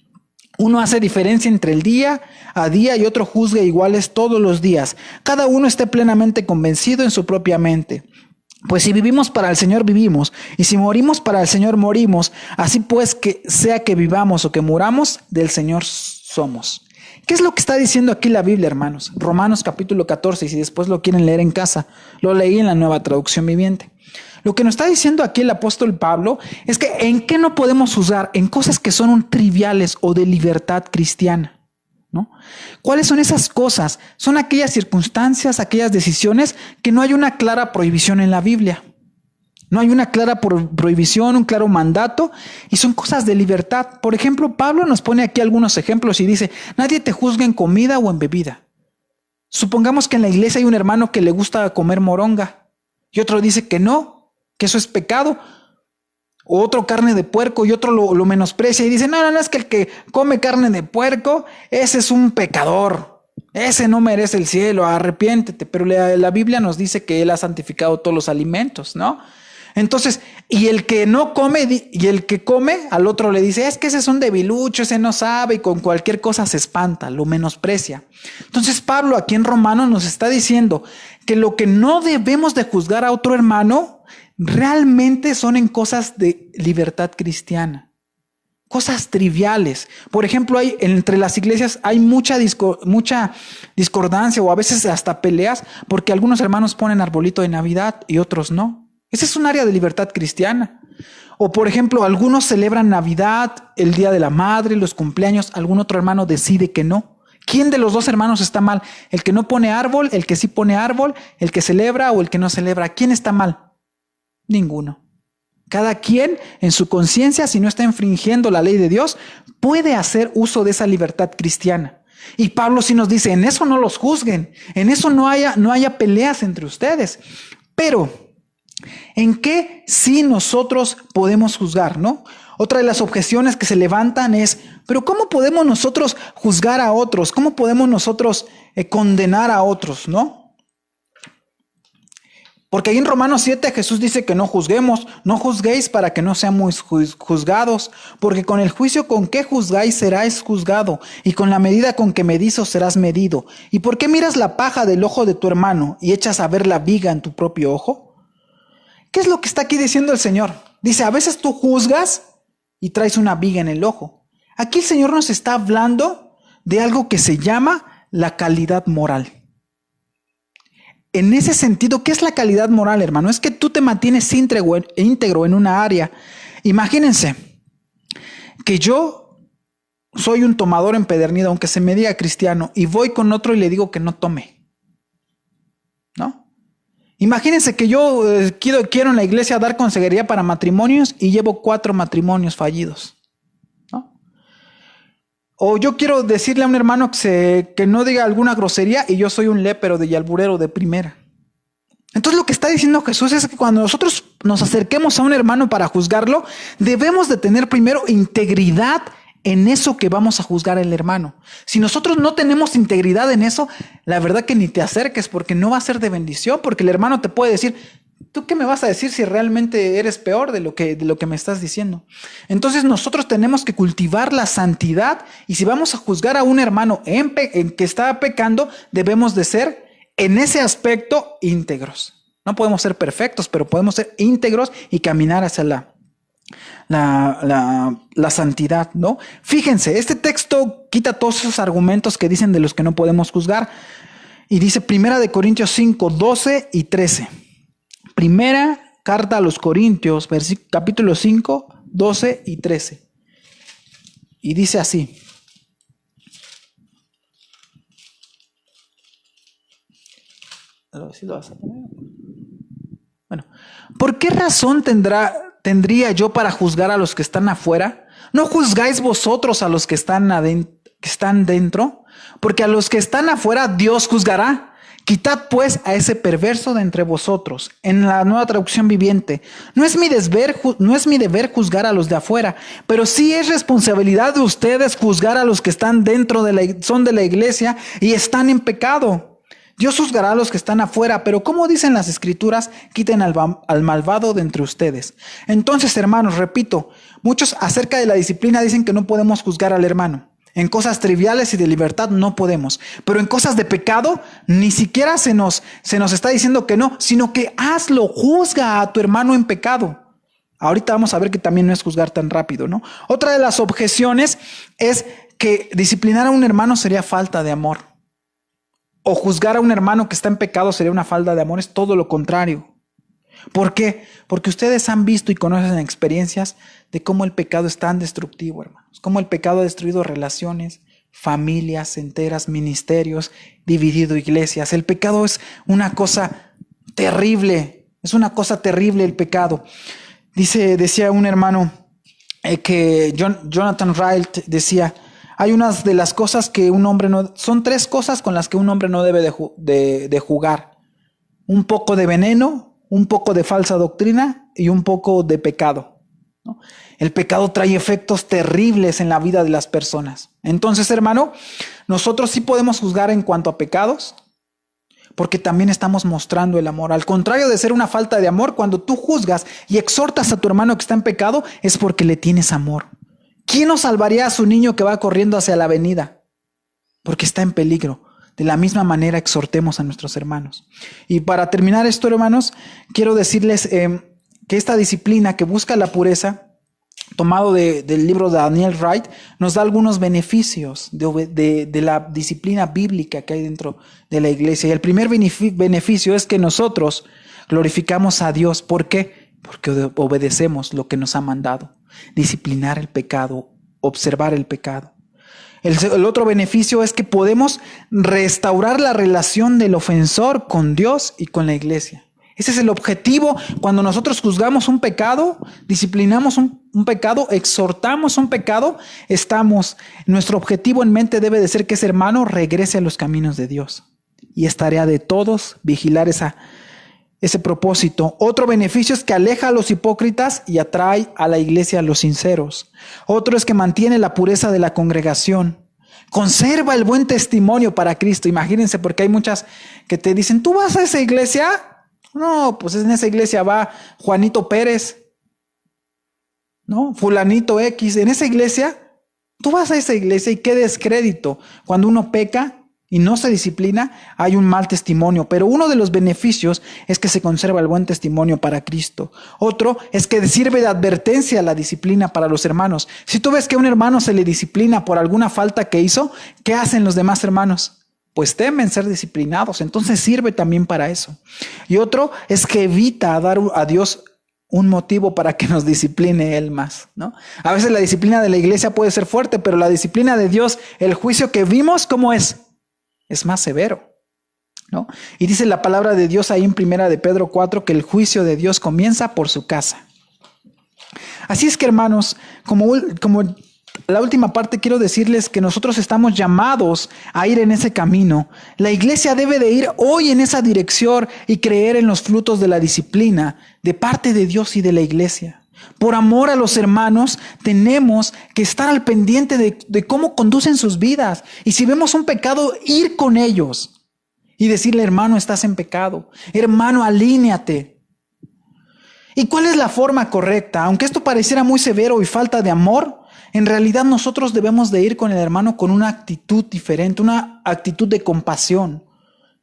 Uno hace diferencia entre el día a día y otro juzga iguales todos los días. Cada uno esté plenamente convencido en su propia mente. Pues si vivimos para el Señor vivimos, y si morimos para el Señor morimos. Así pues, que sea que vivamos o que muramos, del Señor somos. ¿Qué es lo que está diciendo aquí la Biblia, hermanos? Romanos capítulo 14, y si después lo quieren leer en casa, lo leí en la Nueva Traducción Viviente. Lo que nos está diciendo aquí el apóstol Pablo es que ¿en qué no podemos juzgar? En cosas que son triviales o de libertad cristiana, ¿no? ¿Cuáles son esas cosas? Son aquellas circunstancias, aquellas decisiones que no hay una clara prohibición en la Biblia. No hay una clara prohibición, un claro mandato, y son cosas de libertad. Por ejemplo, Pablo nos pone aquí algunos ejemplos y dice, nadie te juzga en comida o en bebida. Supongamos que en la iglesia hay un hermano que le gusta comer moronga y otro dice que no, que eso es pecado. O otro carne de puerco y otro lo menosprecia y dice, no, es que el que come carne de puerco, ese es un pecador. Ese no merece el cielo, arrepiéntete. Pero la Biblia nos dice que Él ha santificado todos los alimentos, ¿no? Entonces, y el que no come y el que come, al otro le dice, es que ese es un debilucho, ese no sabe, y con cualquier cosa se espanta, lo menosprecia. Entonces Pablo aquí en Romanos nos está diciendo que lo que no debemos de juzgar a otro hermano realmente son en cosas de libertad cristiana. Cosas triviales. Por ejemplo, entre las iglesias hay mucha discordancia o a veces hasta peleas porque algunos hermanos ponen arbolito de Navidad y otros no. Ese es un área de libertad cristiana. O por ejemplo, algunos celebran Navidad, el Día de la Madre, los cumpleaños, algún otro hermano decide que no. ¿Quién de los dos hermanos está mal? ¿El que no pone árbol, el que sí pone árbol, el que celebra o el que no celebra? ¿Quién está mal? Ninguno. Cada quien en su conciencia, si no está infringiendo la ley de Dios, puede hacer uso de esa libertad cristiana. Y Pablo sí nos dice, en eso no los juzguen, en eso no haya peleas entre ustedes. Pero, ¿en qué sí nosotros podemos juzgar, no? Otra de las objeciones que se levantan es, pero ¿cómo podemos nosotros juzgar a otros? ¿Cómo podemos nosotros condenar a otros, no? Porque ahí en Romanos 7 Jesús dice que no juzguemos, no juzguéis para que no seamos juzgados, porque con el juicio con que juzgáis serás juzgado, y con la medida con que medís os serás medido. ¿Y por qué miras la paja del ojo de tu hermano y echas a ver la viga en tu propio ojo? ¿Qué es lo que está aquí diciendo el Señor? Dice, a veces tú juzgas y traes una viga en el ojo. Aquí el Señor nos está hablando de algo que se llama la calidad moral. En ese sentido, ¿qué es la calidad moral, hermano? Es que tú te mantienes íntegro en una área. Imagínense que yo soy un tomador empedernido, aunque se me diga cristiano, y voy con otro y le digo que no tome, ¿no? Imagínense que yo quiero en la iglesia dar consejería para matrimonios y llevo 4 matrimonios fallidos, ¿no? O yo quiero decirle a un hermano que no diga alguna grosería y yo soy un lépero y alburero de primera. Entonces lo que está diciendo Jesús es que cuando nosotros nos acerquemos a un hermano para juzgarlo, debemos de tener primero integridad en eso que vamos a juzgar al hermano. Si nosotros no tenemos integridad en eso, la verdad que ni te acerques, porque no va a ser de bendición, porque el hermano te puede decir, ¿tú qué me vas a decir si realmente eres peor de lo que me estás diciendo? Entonces nosotros tenemos que cultivar la santidad, y si vamos a juzgar a un hermano en que está pecando, debemos de ser en ese aspecto íntegros. No podemos ser perfectos, pero podemos ser íntegros y caminar hacia la santidad, ¿no? Fíjense, este texto quita todos esos argumentos que dicen de los que no podemos juzgar, y dice 1 Corintios 5, 12 y 13. Primera carta a los Corintios, capítulo 5, 12 y 13. Y dice así. Bueno, ¿por qué razón tendría yo para juzgar a los que están afuera? ¿No juzgáis vosotros a los que están dentro? Porque a los que están afuera Dios juzgará. Quitad pues a ese perverso de entre vosotros. En la Nueva Traducción Viviente. No es mi deber juzgar a los de afuera, pero sí es responsabilidad de ustedes juzgar a los que están son de la iglesia y están en pecado. Dios juzgará a los que están afuera, pero como dicen las Escrituras, quiten al malvado de entre ustedes. Entonces, hermanos, repito, muchos acerca de la disciplina dicen que no podemos juzgar al hermano. En cosas triviales y de libertad no podemos, pero en cosas de pecado ni siquiera se nos está diciendo que no, sino que hazlo, juzga a tu hermano en pecado. Ahorita vamos a ver que también no es juzgar tan rápido, ¿no? Otra de las objeciones es que disciplinar a un hermano sería falta de amor. O juzgar a un hermano que está en pecado sería una falta de amor. Es todo lo contrario. ¿Por qué? Porque ustedes han visto y conocen experiencias de cómo el pecado es tan destructivo, hermanos. Cómo el pecado ha destruido relaciones, familias enteras, ministerios, dividido iglesias. El pecado es una cosa terrible. Es una cosa terrible el pecado. Decía un hermano que Jonathan Wright decía, hay unas de las cosas que un hombre no... Son 3 cosas con las que un hombre no debe de jugar. Un poco de veneno, un poco de falsa doctrina y un poco de pecado, ¿no? El pecado trae efectos terribles en la vida de las personas. Entonces, hermano, nosotros sí podemos juzgar en cuanto a pecados, porque también estamos mostrando el amor. Al contrario de ser una falta de amor, cuando tú juzgas y exhortas a tu hermano que está en pecado, es porque le tienes amor. ¿Quién nos salvaría a su niño que va corriendo hacia la avenida? Porque está en peligro. De la misma manera exhortemos a nuestros hermanos. Y para terminar esto, hermanos, quiero decirles que esta disciplina que busca la pureza, tomado del libro de Daniel Wright, nos da algunos beneficios de la disciplina bíblica que hay dentro de la iglesia. Y el primer beneficio es que nosotros glorificamos a Dios. ¿Por qué? Porque obedecemos lo que nos ha mandado. Disciplinar el pecado, observar el pecado. El otro beneficio es que podemos restaurar la relación del ofensor con Dios y con la iglesia. Ese es el objetivo. Cuando nosotros juzgamos un pecado, disciplinamos un pecado, exhortamos un pecado, nuestro objetivo en mente debe de ser que ese hermano regrese a los caminos de Dios. Y es tarea de todos vigilar ese propósito. Otro beneficio es que aleja a los hipócritas y atrae a la iglesia a los sinceros. Otro es que mantiene la pureza de la congregación. Conserva el buen testimonio para Cristo. Imagínense, porque hay muchas que te dicen, ¿tú vas a esa iglesia? No, pues en esa iglesia va Juanito Pérez, ¿no? Fulanito X. En esa iglesia, tú vas a esa iglesia y qué descrédito. Cuando uno peca y no se disciplina, hay un mal testimonio. Pero uno de los beneficios es que se conserva el buen testimonio para Cristo. Otro es que sirve de advertencia a la disciplina para los hermanos. Si tú ves que a un hermano se le disciplina por alguna falta que hizo, ¿qué hacen los demás hermanos? Pues temen ser disciplinados. Entonces sirve también para eso. Y otro es que evita dar a Dios un motivo para que nos discipline Él más, ¿no? A veces la disciplina de la iglesia puede ser fuerte, pero la disciplina de Dios, el juicio que vimos, ¿cómo es? Es más severo, ¿no? Y dice la palabra de Dios ahí en 1 de Pedro 4 que el juicio de Dios comienza por su casa. Así es que, hermanos, como la última parte, quiero decirles que nosotros estamos llamados a ir en ese camino. La iglesia debe de ir hoy en esa dirección y creer en los frutos de la disciplina de parte de Dios y de la iglesia. Por amor a los hermanos, tenemos que estar al pendiente de cómo conducen sus vidas. Y si vemos un pecado, ir con ellos y decirle, hermano, estás en pecado. Hermano, alíñate. ¿Y cuál es la forma correcta? Aunque esto pareciera muy severo y falta de amor, en realidad nosotros debemos de ir con el hermano con una actitud diferente, una actitud de compasión.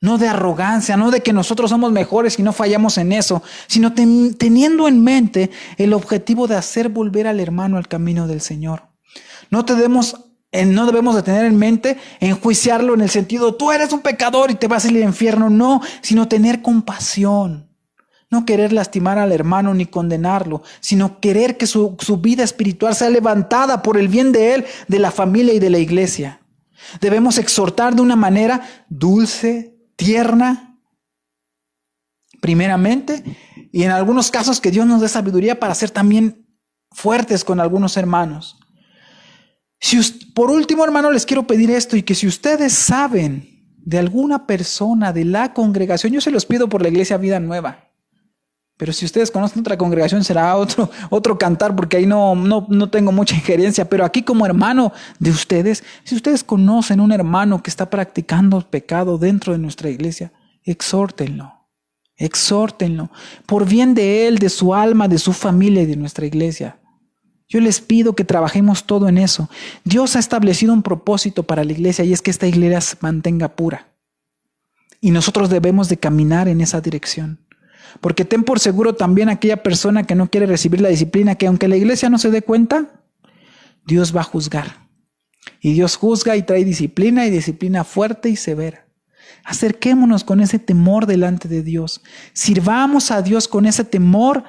No de arrogancia, no de que nosotros somos mejores y no fallamos en eso, sino teniendo en mente el objetivo de hacer volver al hermano al camino del Señor. No debemos de tener en mente enjuiciarlo en el sentido, tú eres un pecador y te vas a ir al infierno. No, sino tener compasión. No querer lastimar al hermano ni condenarlo, sino querer que su vida espiritual sea levantada por el bien de él, de la familia y de la iglesia. Debemos exhortar de una manera dulce, tierna, primeramente, y en algunos casos que Dios nos dé sabiduría para ser también fuertes con algunos hermanos. Por último, hermano, les quiero pedir esto, y que si ustedes saben de alguna persona de la congregación, yo se los pido por la iglesia Vida Nueva, pero si ustedes conocen otra congregación será otro cantar, porque ahí no tengo mucha injerencia. Pero aquí, como hermano de ustedes, si ustedes conocen un hermano que está practicando pecado dentro de nuestra iglesia, exhórtenlo por bien de él, de su alma, de su familia y de nuestra iglesia. Yo les pido que trabajemos todo en eso. Dios ha establecido un propósito para la iglesia, y es que esta iglesia se mantenga pura, y nosotros debemos de caminar en esa dirección. Porque ten por seguro también aquella persona que no quiere recibir la disciplina, que aunque la iglesia no se dé cuenta, Dios va a juzgar. Y Dios juzga y trae disciplina, y disciplina fuerte y severa. Acerquémonos con ese temor delante de Dios. Sirvamos a Dios con ese temor,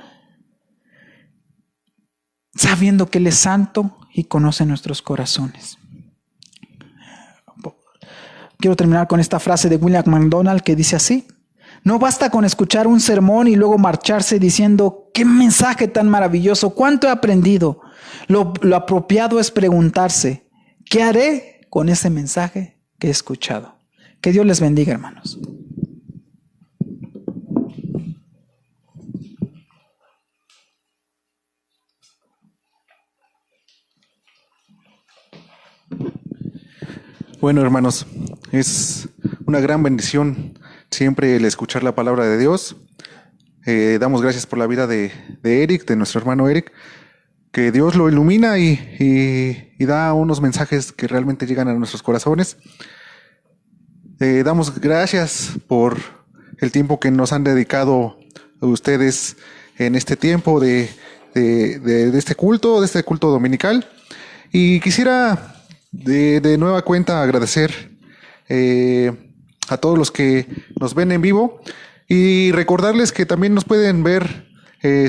sabiendo que Él es santo y conoce nuestros corazones. Quiero terminar con esta frase de William MacDonald que dice así: no basta con escuchar un sermón y luego marcharse diciendo, ¡qué mensaje tan maravilloso! ¿Cuánto he aprendido? Lo apropiado es preguntarse, ¿qué haré con ese mensaje que he escuchado? Que Dios les bendiga, hermanos. Bueno, hermanos, es una gran bendición siempre el escuchar la palabra de Dios. Damos gracias por la vida de Eric, de nuestro hermano Eric, que Dios lo ilumina y da unos mensajes que realmente llegan a nuestros corazones. Damos gracias por el tiempo que nos han dedicado a ustedes en este tiempo de este culto dominical. Y quisiera de nueva cuenta agradecer a todos los que nos ven en vivo, y recordarles que también nos pueden ver,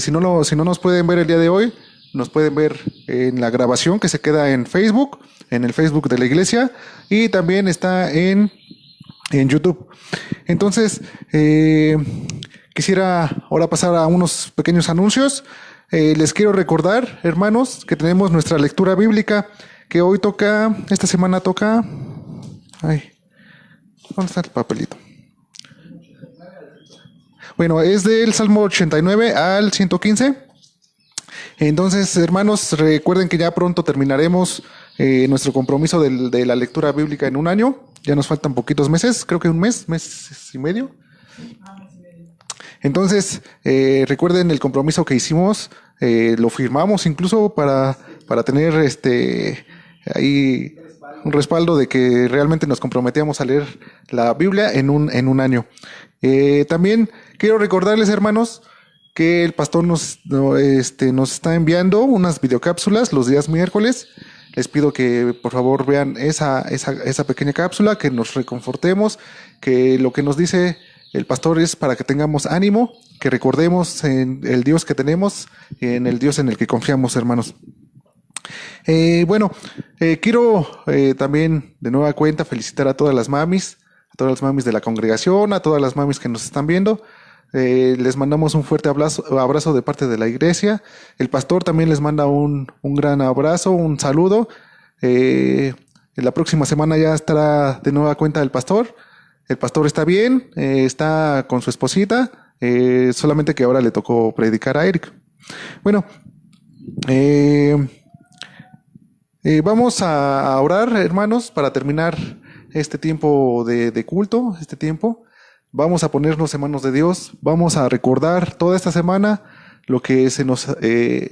si no nos pueden ver el día de hoy, nos pueden ver en la grabación que se queda en Facebook, en el Facebook de la iglesia, y también está en YouTube. Entonces, Quisiera ahora pasar a unos pequeños anuncios. Les quiero recordar, hermanos, que tenemos nuestra lectura bíblica que hoy toca, esta semana toca... Ay, ¿dónde está el papelito? Bueno, es del Salmo 89 al 115. Entonces, hermanos, recuerden que ya pronto terminaremos nuestro compromiso de la lectura bíblica en un año. Ya nos faltan poquitos meses, creo que un mes y medio. Entonces, recuerden el compromiso que hicimos, lo firmamos incluso para tener ahí un respaldo de que realmente nos comprometíamos a leer la Biblia en un año. También quiero recordarles, hermanos, que el pastor nos está enviando unas videocápsulas los días miércoles. Les pido que por favor vean esa pequeña cápsula, que nos reconfortemos, que lo que nos dice el pastor es para que tengamos ánimo, que recordemos en el Dios que tenemos, en el Dios en el que confiamos, hermanos. Quiero también de nueva cuenta felicitar a todas las mamis de la congregación, a todas las mamis que nos están viendo. Les mandamos un fuerte abrazo de parte de la iglesia. El pastor también les manda un gran abrazo, un saludo. En la próxima semana ya estará de nueva cuenta el pastor. El pastor está bien, está con su esposita, solamente que ahora le tocó predicar a Eric. Bueno, vamos a orar, hermanos, para terminar este tiempo de culto, este tiempo. Vamos a ponernos en manos de Dios, vamos a recordar toda esta semana lo que se nos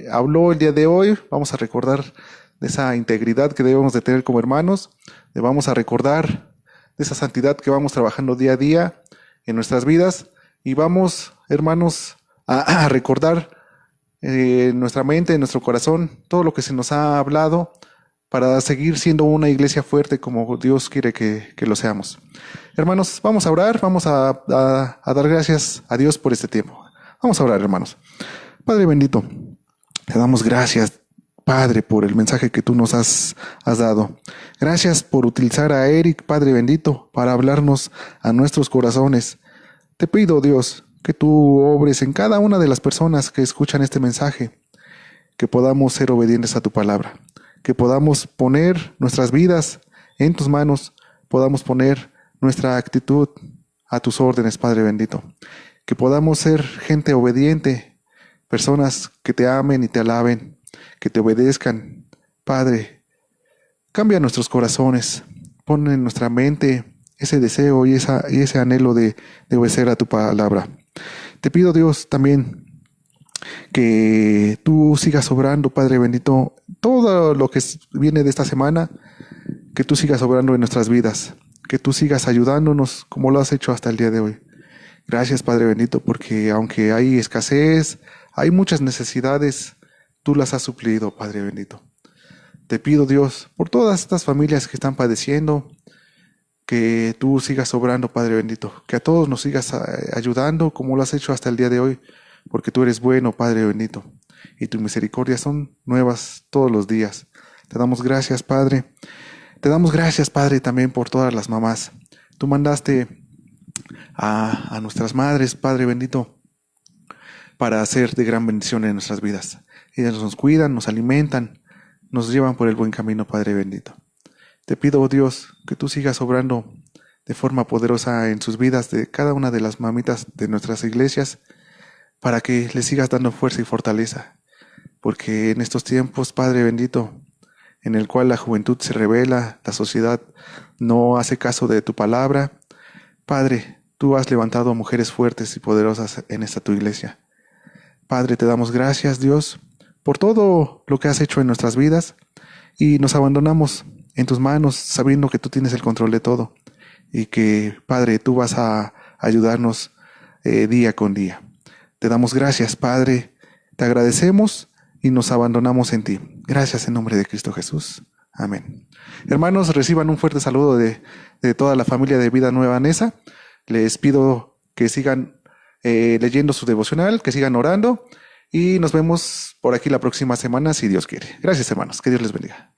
habló el día de hoy, vamos a recordar de esa integridad que debemos de tener como hermanos, vamos a recordar de esa santidad que vamos trabajando día a día en nuestras vidas y vamos, hermanos, a recordar en nuestra mente, en nuestro corazón, todo lo que se nos ha hablado para seguir siendo una iglesia fuerte como Dios quiere que lo seamos. Hermanos, vamos a orar, vamos a dar gracias a Dios por este tiempo. Vamos a orar, hermanos. Padre bendito, te damos gracias, Padre, por el mensaje que tú nos has dado. Gracias por utilizar a Eric, Padre bendito, para hablarnos a nuestros corazones. Te pido, Dios, que tú obres en cada una de las personas que escuchan este mensaje, que podamos ser obedientes a tu palabra, que podamos poner nuestras vidas en tus manos, podamos poner nuestra actitud a tus órdenes, Padre bendito, que podamos ser gente obediente, personas que te amen y te alaben, que te obedezcan. Padre, cambia nuestros corazones, pon en nuestra mente ese deseo y ese anhelo de obedecer a tu palabra. Te pido, Dios, también que tú sigas obrando, Padre bendito, todo lo que viene de esta semana, que tú sigas obrando en nuestras vidas, que tú sigas ayudándonos como lo has hecho hasta el día de hoy. Gracias, Padre bendito, porque aunque hay escasez, hay muchas necesidades, tú las has suplido, Padre bendito. Te pido, Dios, por todas estas familias que están padeciendo, que tú sigas obrando, Padre bendito, que a todos nos sigas ayudando como lo has hecho hasta el día de hoy, porque tú eres bueno, Padre bendito, y tus misericordias son nuevas todos los días. Te damos gracias, Padre. Te damos gracias, Padre, también por todas las mamás. Tú mandaste a nuestras madres, Padre bendito, para hacer de gran bendición en nuestras vidas. Ellas nos cuidan, nos alimentan, nos llevan por el buen camino, Padre bendito. Te pido, oh Dios, que tú sigas obrando de forma poderosa en sus vidas de cada una de las mamitas de nuestras iglesias, para que les sigas dando fuerza y fortaleza. Porque en estos tiempos, Padre bendito, en el cual la juventud se rebela, la sociedad no hace caso de tu palabra, Padre, tú has levantado a mujeres fuertes y poderosas en esta tu iglesia. Padre, te damos gracias, Dios, por todo lo que has hecho en nuestras vidas y nos abandonamos en tus manos sabiendo que tú tienes el control de todo y que, Padre, tú vas a ayudarnos día con día. Te damos gracias, Padre, te agradecemos y nos abandonamos en ti. Gracias en nombre de Cristo Jesús. Amén. Hermanos, reciban un fuerte saludo de toda la familia de Vida Nueva Nesa. Les pido que sigan leyendo su devocional, que sigan orando y nos vemos por aquí la próxima semana si Dios quiere. Gracias, hermanos. Que Dios les bendiga.